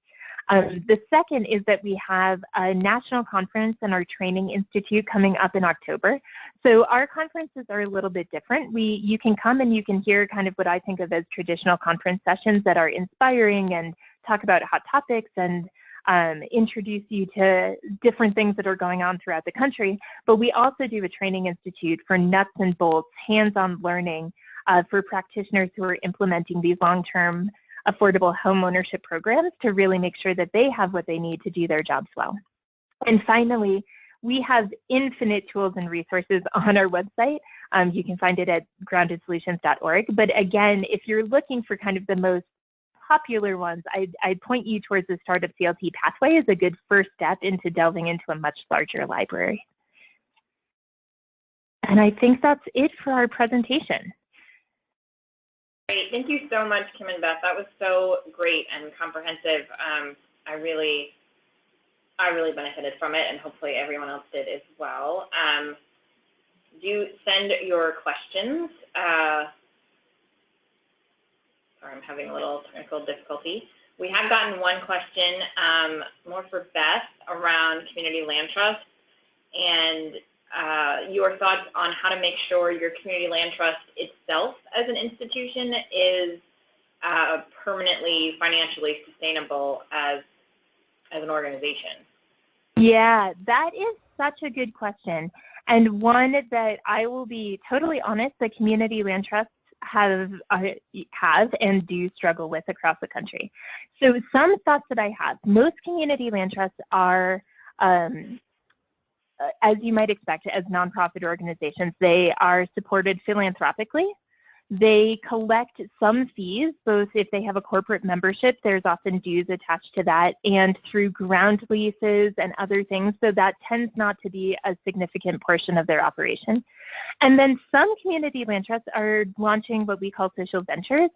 The second is that we have a national conference and our training institute coming up in October. So our conferences are a little bit different. You can come and you can hear kind of what I think of as traditional conference sessions that are inspiring and talk about hot topics and introduce you to different things that are going on throughout the country. But we also do a training institute for nuts and bolts, hands-on learning for practitioners who are implementing these long-term affordable home ownership programs to really make sure that they have what they need to do their jobs well. And finally, we have infinite tools and resources on our website. You can find it at groundedsolutions.org. But again, if you're looking for kind of the most popular ones, I'd point you towards the Startup CLT pathway as a good first step into delving into a much larger library. And I think that's it for our presentation. Great. Thank you so much, Kim and Beth. That was so great and comprehensive. I really benefited from it, and hopefully everyone else did as well. Do send your questions. Sorry, I'm having a little technical difficulty. We have gotten one question, more for Beth, around community land trust, and your thoughts on how to make sure your community land trust itself as an institution is permanently financially sustainable as an organization. Yeah, that is such a good question, and one that I will be totally honest, the community land trusts have and do struggle with across the country. So some thoughts that I have: most community land trusts are, as you might expect, as nonprofit organizations, they are supported philanthropically. They collect some fees, both if they have a corporate membership, there's often dues attached to that, and through ground leases and other things, so that tends not to be a significant portion of their operation. And then some community land trusts are launching what we call social ventures.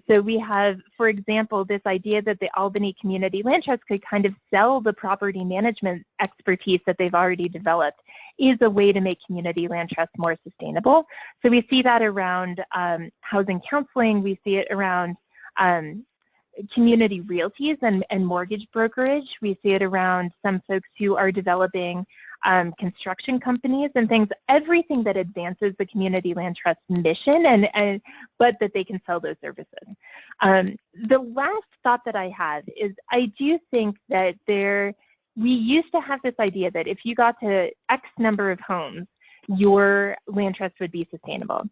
So we have, for example, this idea that the Albany Community Land Trust could kind of sell the property management expertise that they've already developed is a way to make community land trusts more sustainable. So we see that around housing counseling. We see it around community realties and mortgage brokerage. We see it around some folks who are developing construction companies and things, everything that advances the community land trust mission, but that they can sell those services. The last thought that I have is I do think that we used to have this idea that if you got to X number of homes, your land trust would be sustainable.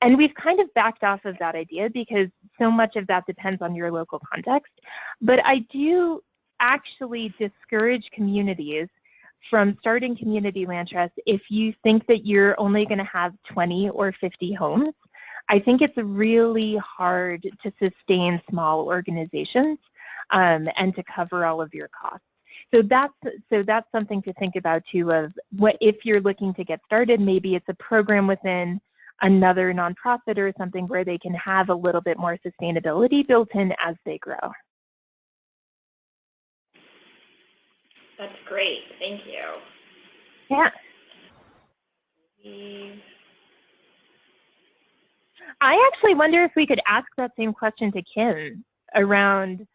And we've kind of backed off of that idea because so much of that depends on your local context. But I do actually discourage communities from starting community land trusts if you think that you're only going to have 20 or 50 homes. I think it's really hard to sustain small organizations and to cover all of your costs. So that's something to think about too, of what if you're looking to get started, maybe it's a program within another nonprofit or something where they can have a little bit more sustainability built in as they grow. That's great. Thank you. Yeah. I actually wonder if we could ask that same question to Kim around,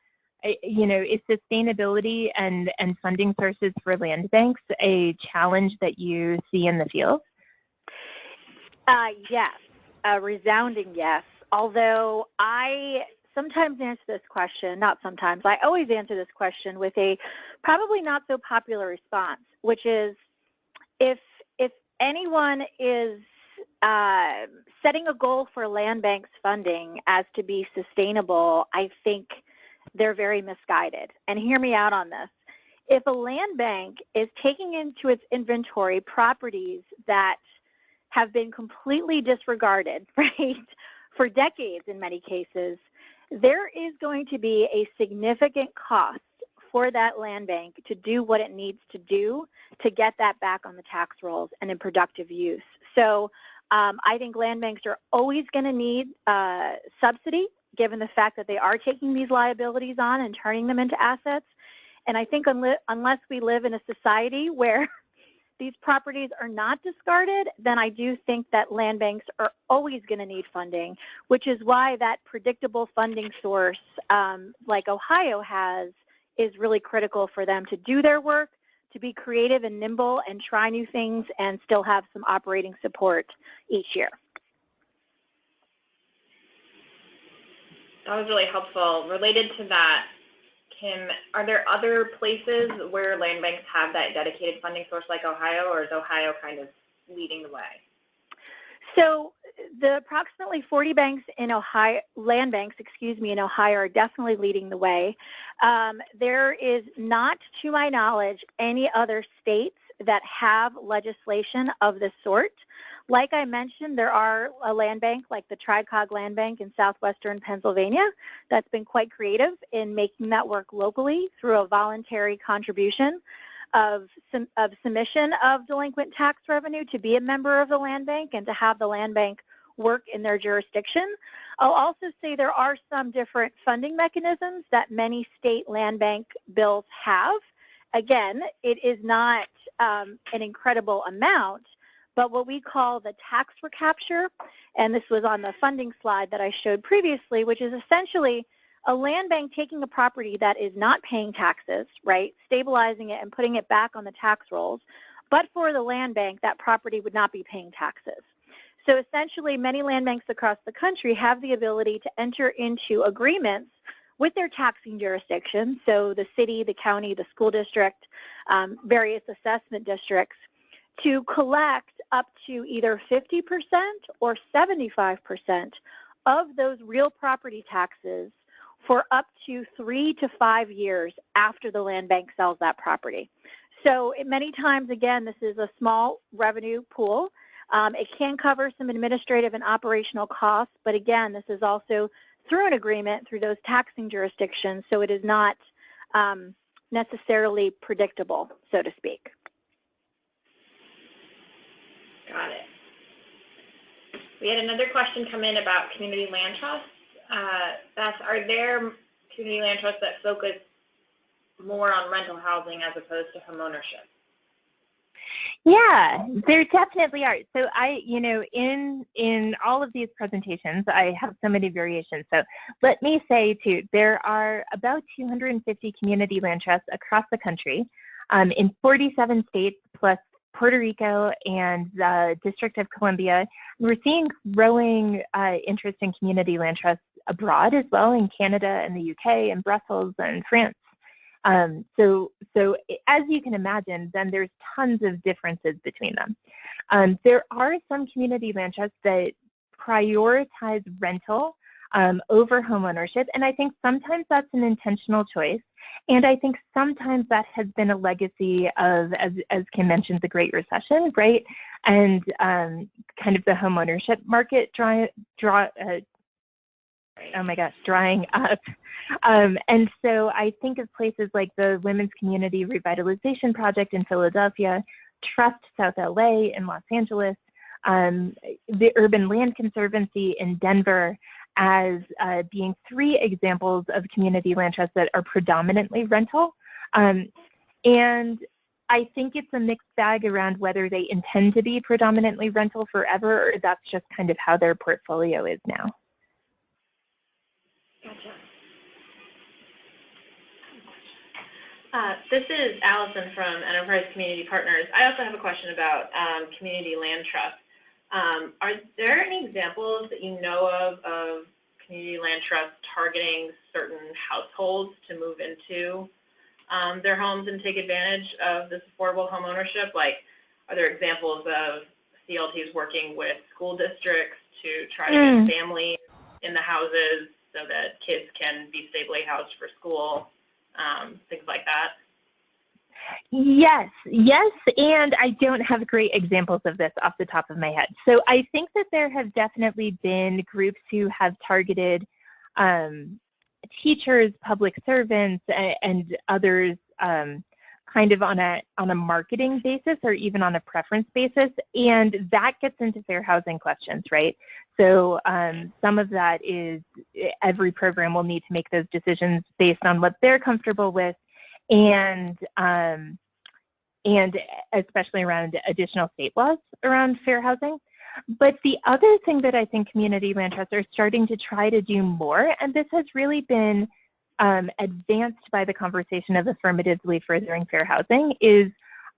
you know, is sustainability and funding sources for land banks a challenge that you see in the field? Yes, a resounding yes. Although I sometimes answer this question, not sometimes, I always answer this question with a probably not so popular response, which is if anyone is setting a goal for land banks funding as to be sustainable, I think they're very misguided. And hear me out on this. If a land bank is taking into its inventory properties that have been completely disregarded, right, for decades in many cases, there is going to be a significant cost for that land bank to do what it needs to do to get that back on the tax rolls and in productive use. So I think land banks are always going to need subsidy, given the fact that they are taking these liabilities on and turning them into assets. And I think unless we live in a society where these properties are not discarded, then I do think that land banks are always going to need funding, which is why that predictable funding source like Ohio has is really critical for them to do their work, to be creative and nimble and try new things and still have some operating support each year. That was really helpful. Related to that, Kim, are there other places where land banks have that dedicated funding source like Ohio, or is Ohio kind of leading the way? So the approximately 40 banks in Ohio, land banks, excuse me, in Ohio are definitely leading the way. There is not, to my knowledge, any other states that have legislation of this sort. Like I mentioned, there are a land bank like the Cog Land Bank in southwestern Pennsylvania that's been quite creative in making that work locally through a voluntary contribution of submission of delinquent tax revenue to be a member of the land bank and to have the land bank work in their jurisdiction. I'll also say there are some different funding mechanisms that many state land bank bills have. Again, it is not an incredible amount, but what we call the tax recapture, and this was on the funding slide that I showed previously, which is essentially a land bank taking a property that is not paying taxes, right, stabilizing it and putting it back on the tax rolls, but for the land bank, that property would not be paying taxes. So essentially, many land banks across the country have the ability to enter into agreements with their taxing jurisdictions, so the city, the county, the school district, various assessment districts, to collect up to either 50% or 75% of those real property taxes for up to 3 to 5 years after the land bank sells that property. So many times, again, this is a small revenue pool. It can cover some administrative and operational costs, but again, this is also through an agreement through those taxing jurisdictions, so it is not necessarily predictable, so to speak. Got it. We had another question come in about community land trusts. Beth, are there community land trusts that focus more on rental housing as opposed to homeownership? Yeah, there definitely are. So in all of these presentations, I have so many variations. So let me say too, there are about 250 community land trusts across the country in 47 states plus Puerto Rico and the District of Columbia. We're seeing growing interest in community land trusts abroad as well, in Canada and the UK and Brussels and France. So as you can imagine, then there's tons of differences between them. There are some community land trusts that prioritize rental over homeownership, and I think sometimes that's an intentional choice, and I think sometimes that has been a legacy of, as Kim mentioned, the Great Recession, right, and kind of the homeownership market drying up. And so I think of places like the Women's Community Revitalization Project in Philadelphia, Trust South LA in Los Angeles, the Urban Land Conservancy in Denver as being 3 examples of community land trusts that are predominantly rental. And I think it's a mixed bag around whether they intend to be predominantly rental forever or that's just kind of how their portfolio is now. Gotcha. This is Allison from Enterprise Community Partners. I also have a question about community land trusts. Are there any examples that you know of community land trusts targeting certain households to move into their homes and take advantage of this affordable home ownership? Like, are there examples of CLTs working with school districts to try to get families in the houses so that kids can be stably housed for school, things like that? Yes, and I don't have great examples of this off the top of my head. So I think that there have definitely been groups who have targeted teachers, public servants, and others kind of on a marketing basis or even on a preference basis, and that gets into fair housing questions, right? So some of that is every program will need to make those decisions based on what they're comfortable with, and especially around additional state laws around fair housing. But the other thing that I think community land trusts are starting to try to do more, and this has really been advanced by the conversation of affirmatively furthering fair housing, is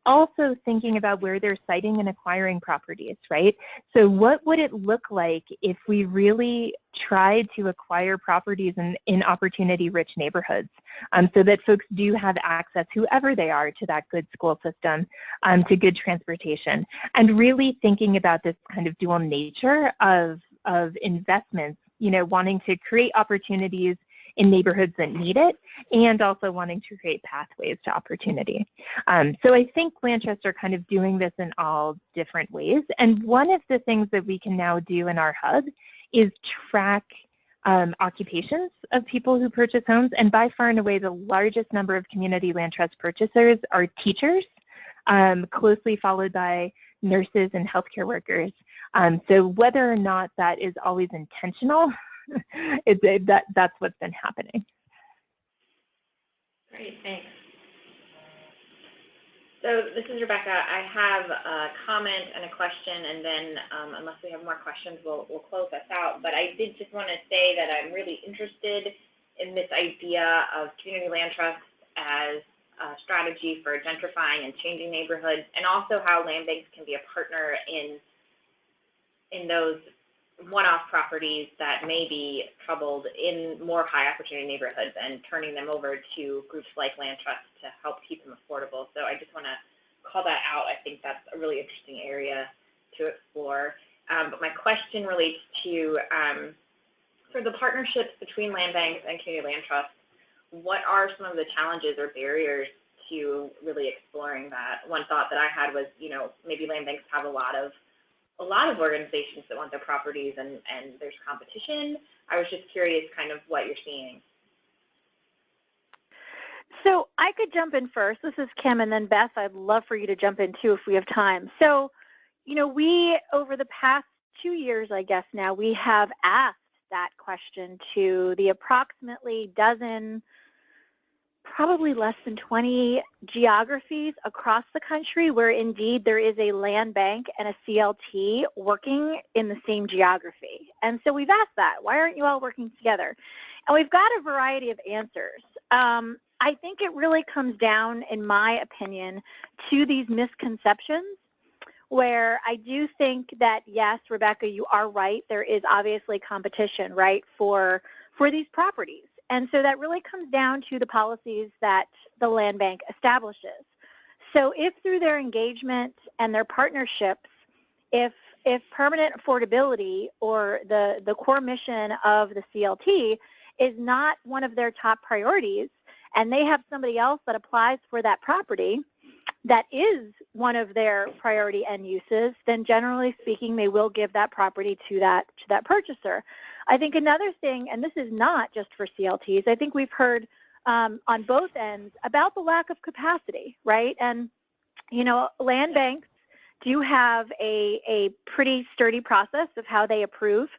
also thinking about where they're siting and acquiring properties, right? So what would it look like if we really tried to acquire properties in opportunity-rich neighborhoods so that folks do have access, whoever they are, to that good school system, to good transportation, and really thinking about this kind of dual nature of investments, you know, wanting to create opportunities in neighborhoods that need it, and also wanting to create pathways to opportunity. So I think land trusts are kind of doing this in all different ways. And one of the things that we can now do in our hub is track occupations of people who purchase homes. And by far and away, the largest number of community land trust purchasers are teachers, closely followed by nurses and healthcare workers. So whether or not that is always intentional, that's what's been happening. Great, thanks. So this is Rebecca. I have a comment and a question, and then unless we have more questions, we'll close us out. But I did just want to say that I'm really interested in this idea of community land trusts as a strategy for gentrifying and changing neighborhoods, and also how land banks can be a partner in those one-off properties that may be troubled in more high opportunity neighborhoods and turning them over to groups like land trusts to help keep them affordable. So I just want to call that out. I think that's a really interesting area to explore. But my question relates to sort of the partnerships between land banks and community land trusts. What are some of the challenges or barriers to really exploring that? One thought that I had was, you know, maybe land banks have a lot of organizations that want their properties, and there's competition. I was just curious kind of what you're seeing. So I could jump in first. This is Kim, and then Beth, I'd love for you to jump in too if we have time. So, you know, we, over the past 2 years, I guess now, we have asked that question to the approximately dozen, probably less than 20 geographies across the country where indeed there is a land bank and a CLT working in the same geography. And so we've asked that, why aren't you all working together? And we've got a variety of answers. I think it really comes down, in my opinion, to these misconceptions where I do think that, yes, Rebecca, you are right, there is obviously competition, right, for these properties. And so that really comes down to the policies that the land bank establishes. So if through their engagement and their partnerships, if permanent affordability or the core mission of the CLT is not one of their top priorities, and they have somebody else that applies for that property that is one of their priority end uses, then generally speaking, they will give that property to that purchaser. I think another thing, and this is not just for CLTs, I think we've heard on both ends about the lack of capacity, right? And, you know, land banks do have a pretty sturdy process of how they approve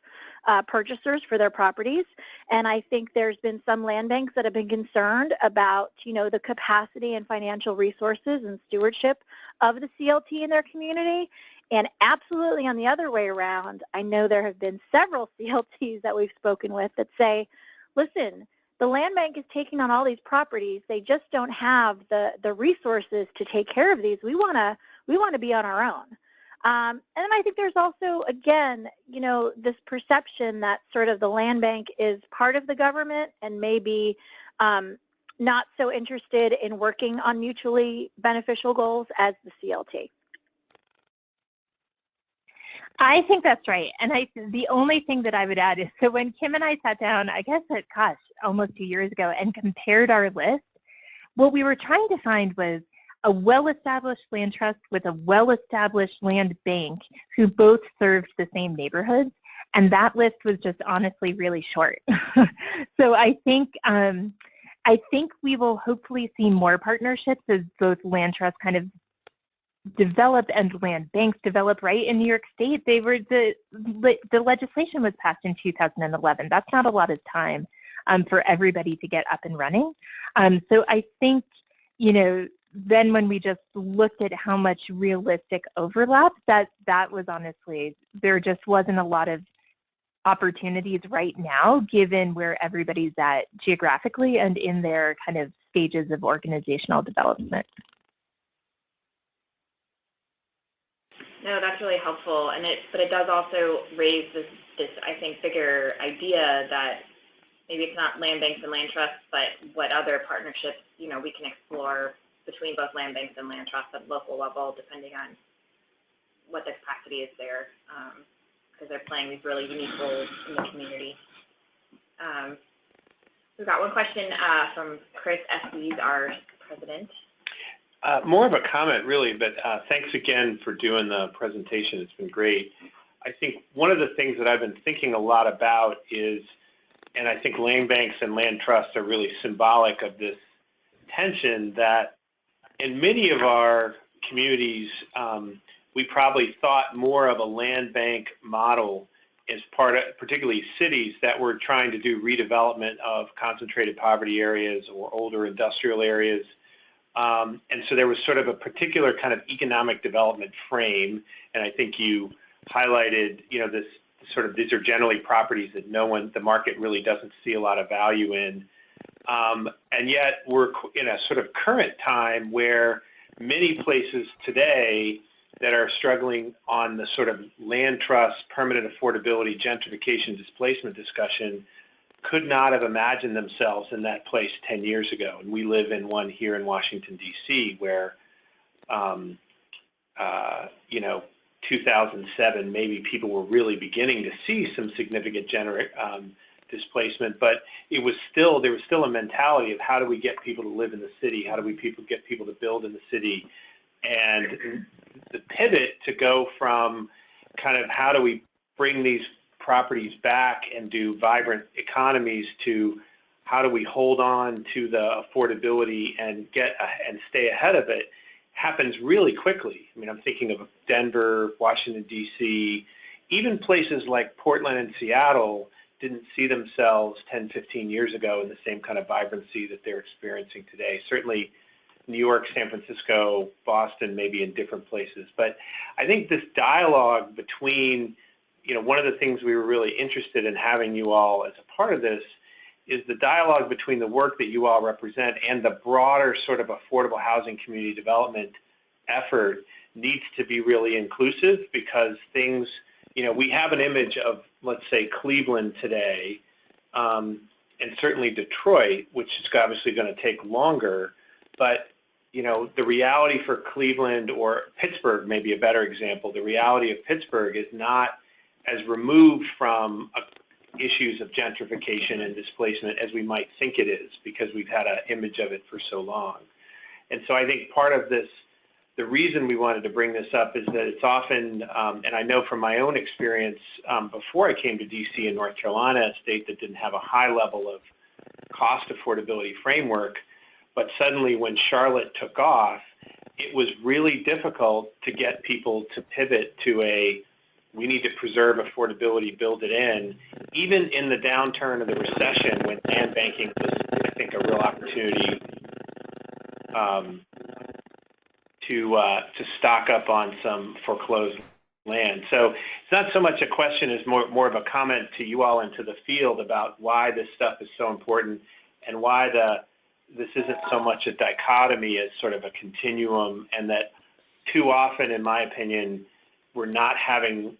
purchasers for their properties. And I think there's been some land banks that have been concerned about, the capacity and financial resources and stewardship of the CLT in their community. And absolutely on the other way around, I know there have been several CLTs that we've spoken with that say, listen, the land bank is taking on all these properties. They just don't have the resources to take care of these. We want to be on our own. And then I think there's also, again, this perception that sort of the land bank is part of the government and maybe not so interested in working on mutually beneficial goals as the CLT. I think that's right. And the only thing that I would add is, so when Kim and I sat down, I guess, almost 2 years ago, and compared our list, what we were trying to find was a well-established land trust with a well-established land bank who both served the same neighborhoods. And that list was just honestly really short. So I think we will hopefully see more partnerships as both land trusts kind of develop and land banks develop. Right, in New York State, the legislation was passed in 2011. That's not a lot of time for everybody to get up and running. So I think, then when we just looked at how much realistic overlap, that was honestly, there just wasn't a lot of opportunities right now, given where everybody's at geographically and in their kind of stages of organizational development. No, that's really helpful, but it does also raise this I think bigger idea that maybe it's not land banks and land trusts, but what other partnerships we can explore between both land banks and land trusts at local level, depending on what the capacity is there, because they're playing these really unique roles in the community. We've got one question from Chris Estes, our president. More of a comment, really, but thanks again for doing the presentation. It's been great. I think one of the things that I've been thinking a lot about is, and I think land banks and land trusts are really symbolic of this tension, that in many of our communities, we probably thought more of a land bank model as part of, particularly cities that were trying to do redevelopment of concentrated poverty areas or older industrial areas. And so there was sort of a particular kind of economic development frame, and I think you highlighted, this sort of, these are generally properties that the market really doesn't see a lot of value in. And yet we're in a sort of current time where many places today that are struggling on the sort of land trust, permanent affordability, gentrification, displacement discussion could not have imagined themselves in that place 10 years ago. And we live in one here in Washington, D.C., where, 2007, maybe people were really beginning to see some significant displacement, but there was still a mentality of how do we get people to live in the city, how do we get people to build in the city, and the pivot to go from kind of how do we bring these properties back and do vibrant economies to how do we hold on to the affordability and stay ahead of it happens really quickly. I mean, I'm thinking of Denver, Washington, D.C., even places like Portland and Seattle didn't see themselves 10, 15 years ago in the same kind of vibrancy that they're experiencing today. Certainly New York, San Francisco, Boston, maybe in different places. But I think this dialogue between, one of the things we were really interested in having you all as a part of this is the dialogue between the work that you all represent and the broader sort of affordable housing community development effort needs to be really inclusive, because things, we have an image of, let's say, Cleveland today, and certainly Detroit, which is obviously going to take longer, but the reality for Cleveland, or Pittsburgh may be a better example, the reality of Pittsburgh is not as removed from issues of gentrification and displacement as we might think it is, because we've had an image of it for so long. And so I think part of this, the reason we wanted to bring this up is that it's often, and I know from my own experience before I came to D.C. and North Carolina, a state that didn't have a high level of cost affordability framework, but suddenly when Charlotte took off, it was really difficult to get people to pivot to we need to preserve affordability, build it in, even in the downturn of the recession when land banking was, I think, a real opportunity to stock up on some foreclosed land. So it's not so much a question as more of a comment to you all and to the field about why this stuff is so important and why this isn't so much a dichotomy as sort of a continuum, and that too often, in my opinion, we're not having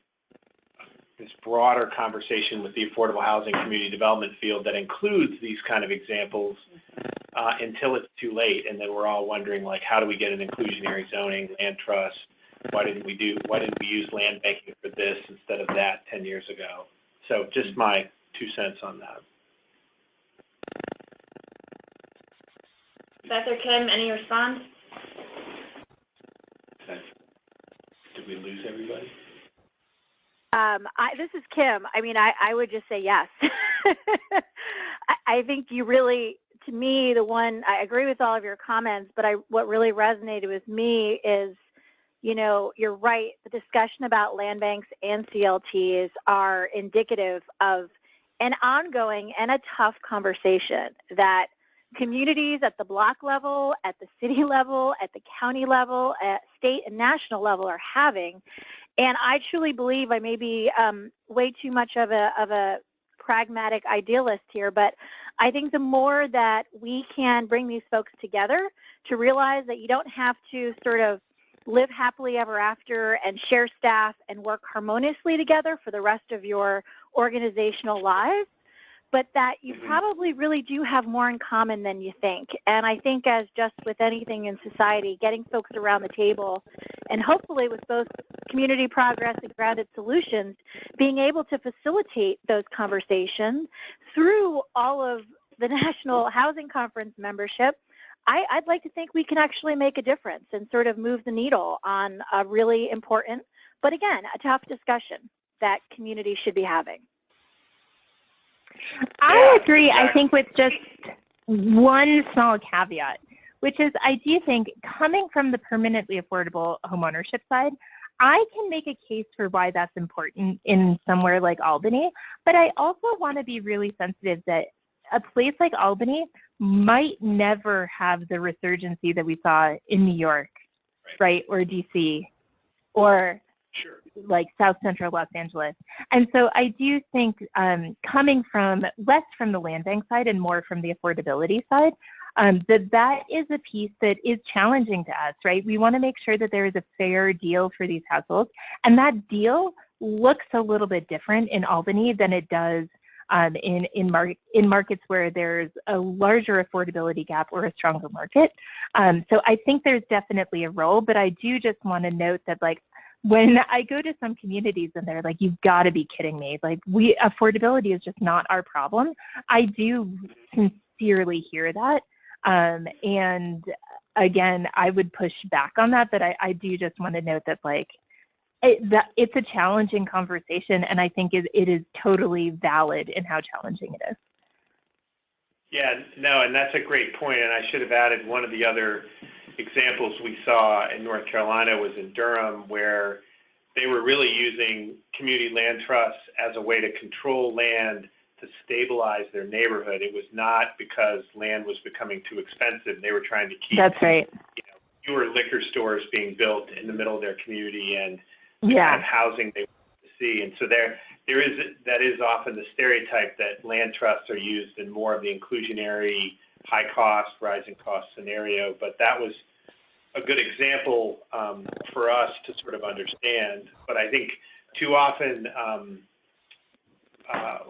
this broader conversation with the affordable housing community development field that includes these kind of examples until it's too late, and then we're all wondering, like, how do we get an inclusionary zoning, land trust? Why didn't we use land banking for this instead of that 10 years ago? So just my 2 cents on that. Beth or Kim, any response? Did we lose everybody? This is Kim. I mean, I would just say yes. I think you really, to me, I agree with all of your comments, but what really resonated with me is, you know, you're right. The discussion about land banks and CLTs are indicative of an ongoing and a tough conversation that communities at the block level, at the city level, at the county level, at state and national level are having. And I truly believe, I may be way too much of a pragmatic idealist here, but I think the more that we can bring these folks together to realize that you don't have to sort of live happily ever after and share staff and work harmoniously together for the rest of your organizational lives, but that you probably really do have more in common than you think. And I think, as just with anything in society, getting folks around the table, and hopefully with both Community Progress and Grounded Solutions, being able to facilitate those conversations through all of the National Housing Conference membership, I'd like to think we can actually make a difference and sort of move the needle on a really important, but again, a tough discussion that communities should be having. I agree, exactly. I think with just one small caveat, which is I do think coming from the permanently affordable homeownership side, I can make a case for why that's important in somewhere like Albany, but I also want to be really sensitive that a place like Albany might never have the resurgency that we saw in New York, right, or DC, or like South Central Los Angeles. And so I do think coming from less from the land bank side and more from the affordability side, that is a piece that is challenging to us, right? We want to make sure that there is a fair deal for these households, and that deal looks a little bit different in Albany than it does in markets where there's a larger affordability gap or a stronger market. So I think there's definitely a role, but I do just want to note that, like, when I go to some communities and they're like, you've got to be kidding me, like, affordability is just not our problem. I do sincerely hear that. And again, I would push back on that, but I do just want to note that, like, it's a challenging conversation, and I think it is totally valid in how challenging it is. Yeah, no, and that's a great point, and I should have added one of the other examples we saw in North Carolina was in Durham, where they were really using community land trusts as a way to control land to stabilize their neighborhood. It was not because land was becoming too expensive. They were trying to keep fewer liquor stores being built in the middle of their community and the kind of housing they wanted to see. And so that is often the stereotype that land trusts are used in more of the inclusionary, high cost, rising cost scenario. But that was a good example for us to sort of understand. But I think too often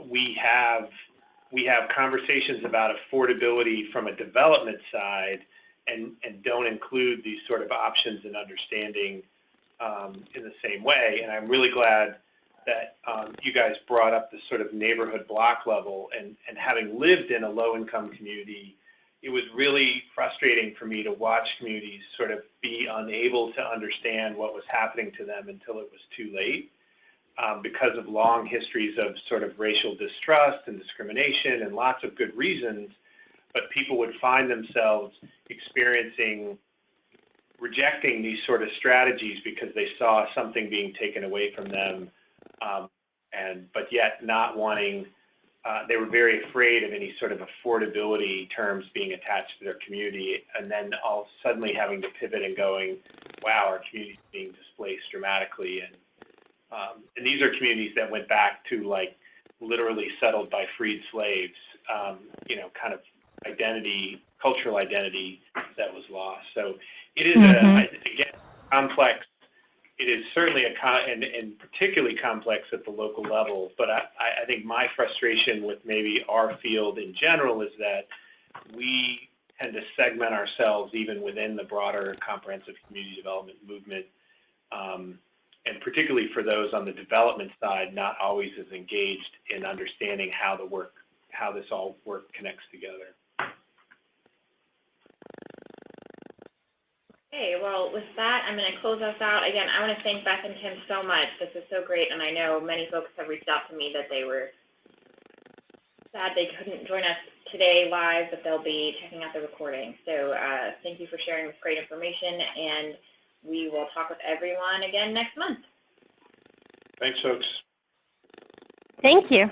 we have conversations about affordability from a development side and don't include these sort of options and understanding in the same way. And I'm really glad that you guys brought up this sort of neighborhood block level, and having lived in a low-income community, it was really frustrating for me to watch communities sort of be unable to understand what was happening to them until it was too late because of long histories of sort of racial distrust and discrimination and lots of good reasons, but people would find themselves experiencing rejecting these sort of strategies because they saw something being taken away from them, but yet not wanting. They were very afraid of any sort of affordability terms being attached to their community, and then all suddenly having to pivot and going, wow, our community is being displaced dramatically. And these are communities that went back to like literally settled by freed slaves, kind of identity, cultural identity that was lost. So it is, again, complex. It is certainly and particularly complex at the local level, but I think my frustration with maybe our field in general is that we tend to segment ourselves even within the broader comprehensive community development movement, and particularly for those on the development side, not always as engaged in understanding how this all work connects together. Okay, well, with that, I'm going to close us out. Again, I want to thank Beth and Tim so much. This is so great, and I know many folks have reached out to me that they were sad they couldn't join us today live, but they'll be checking out the recording. So thank you for sharing this great information, and we will talk with everyone again next month. Thanks, folks. Thank you.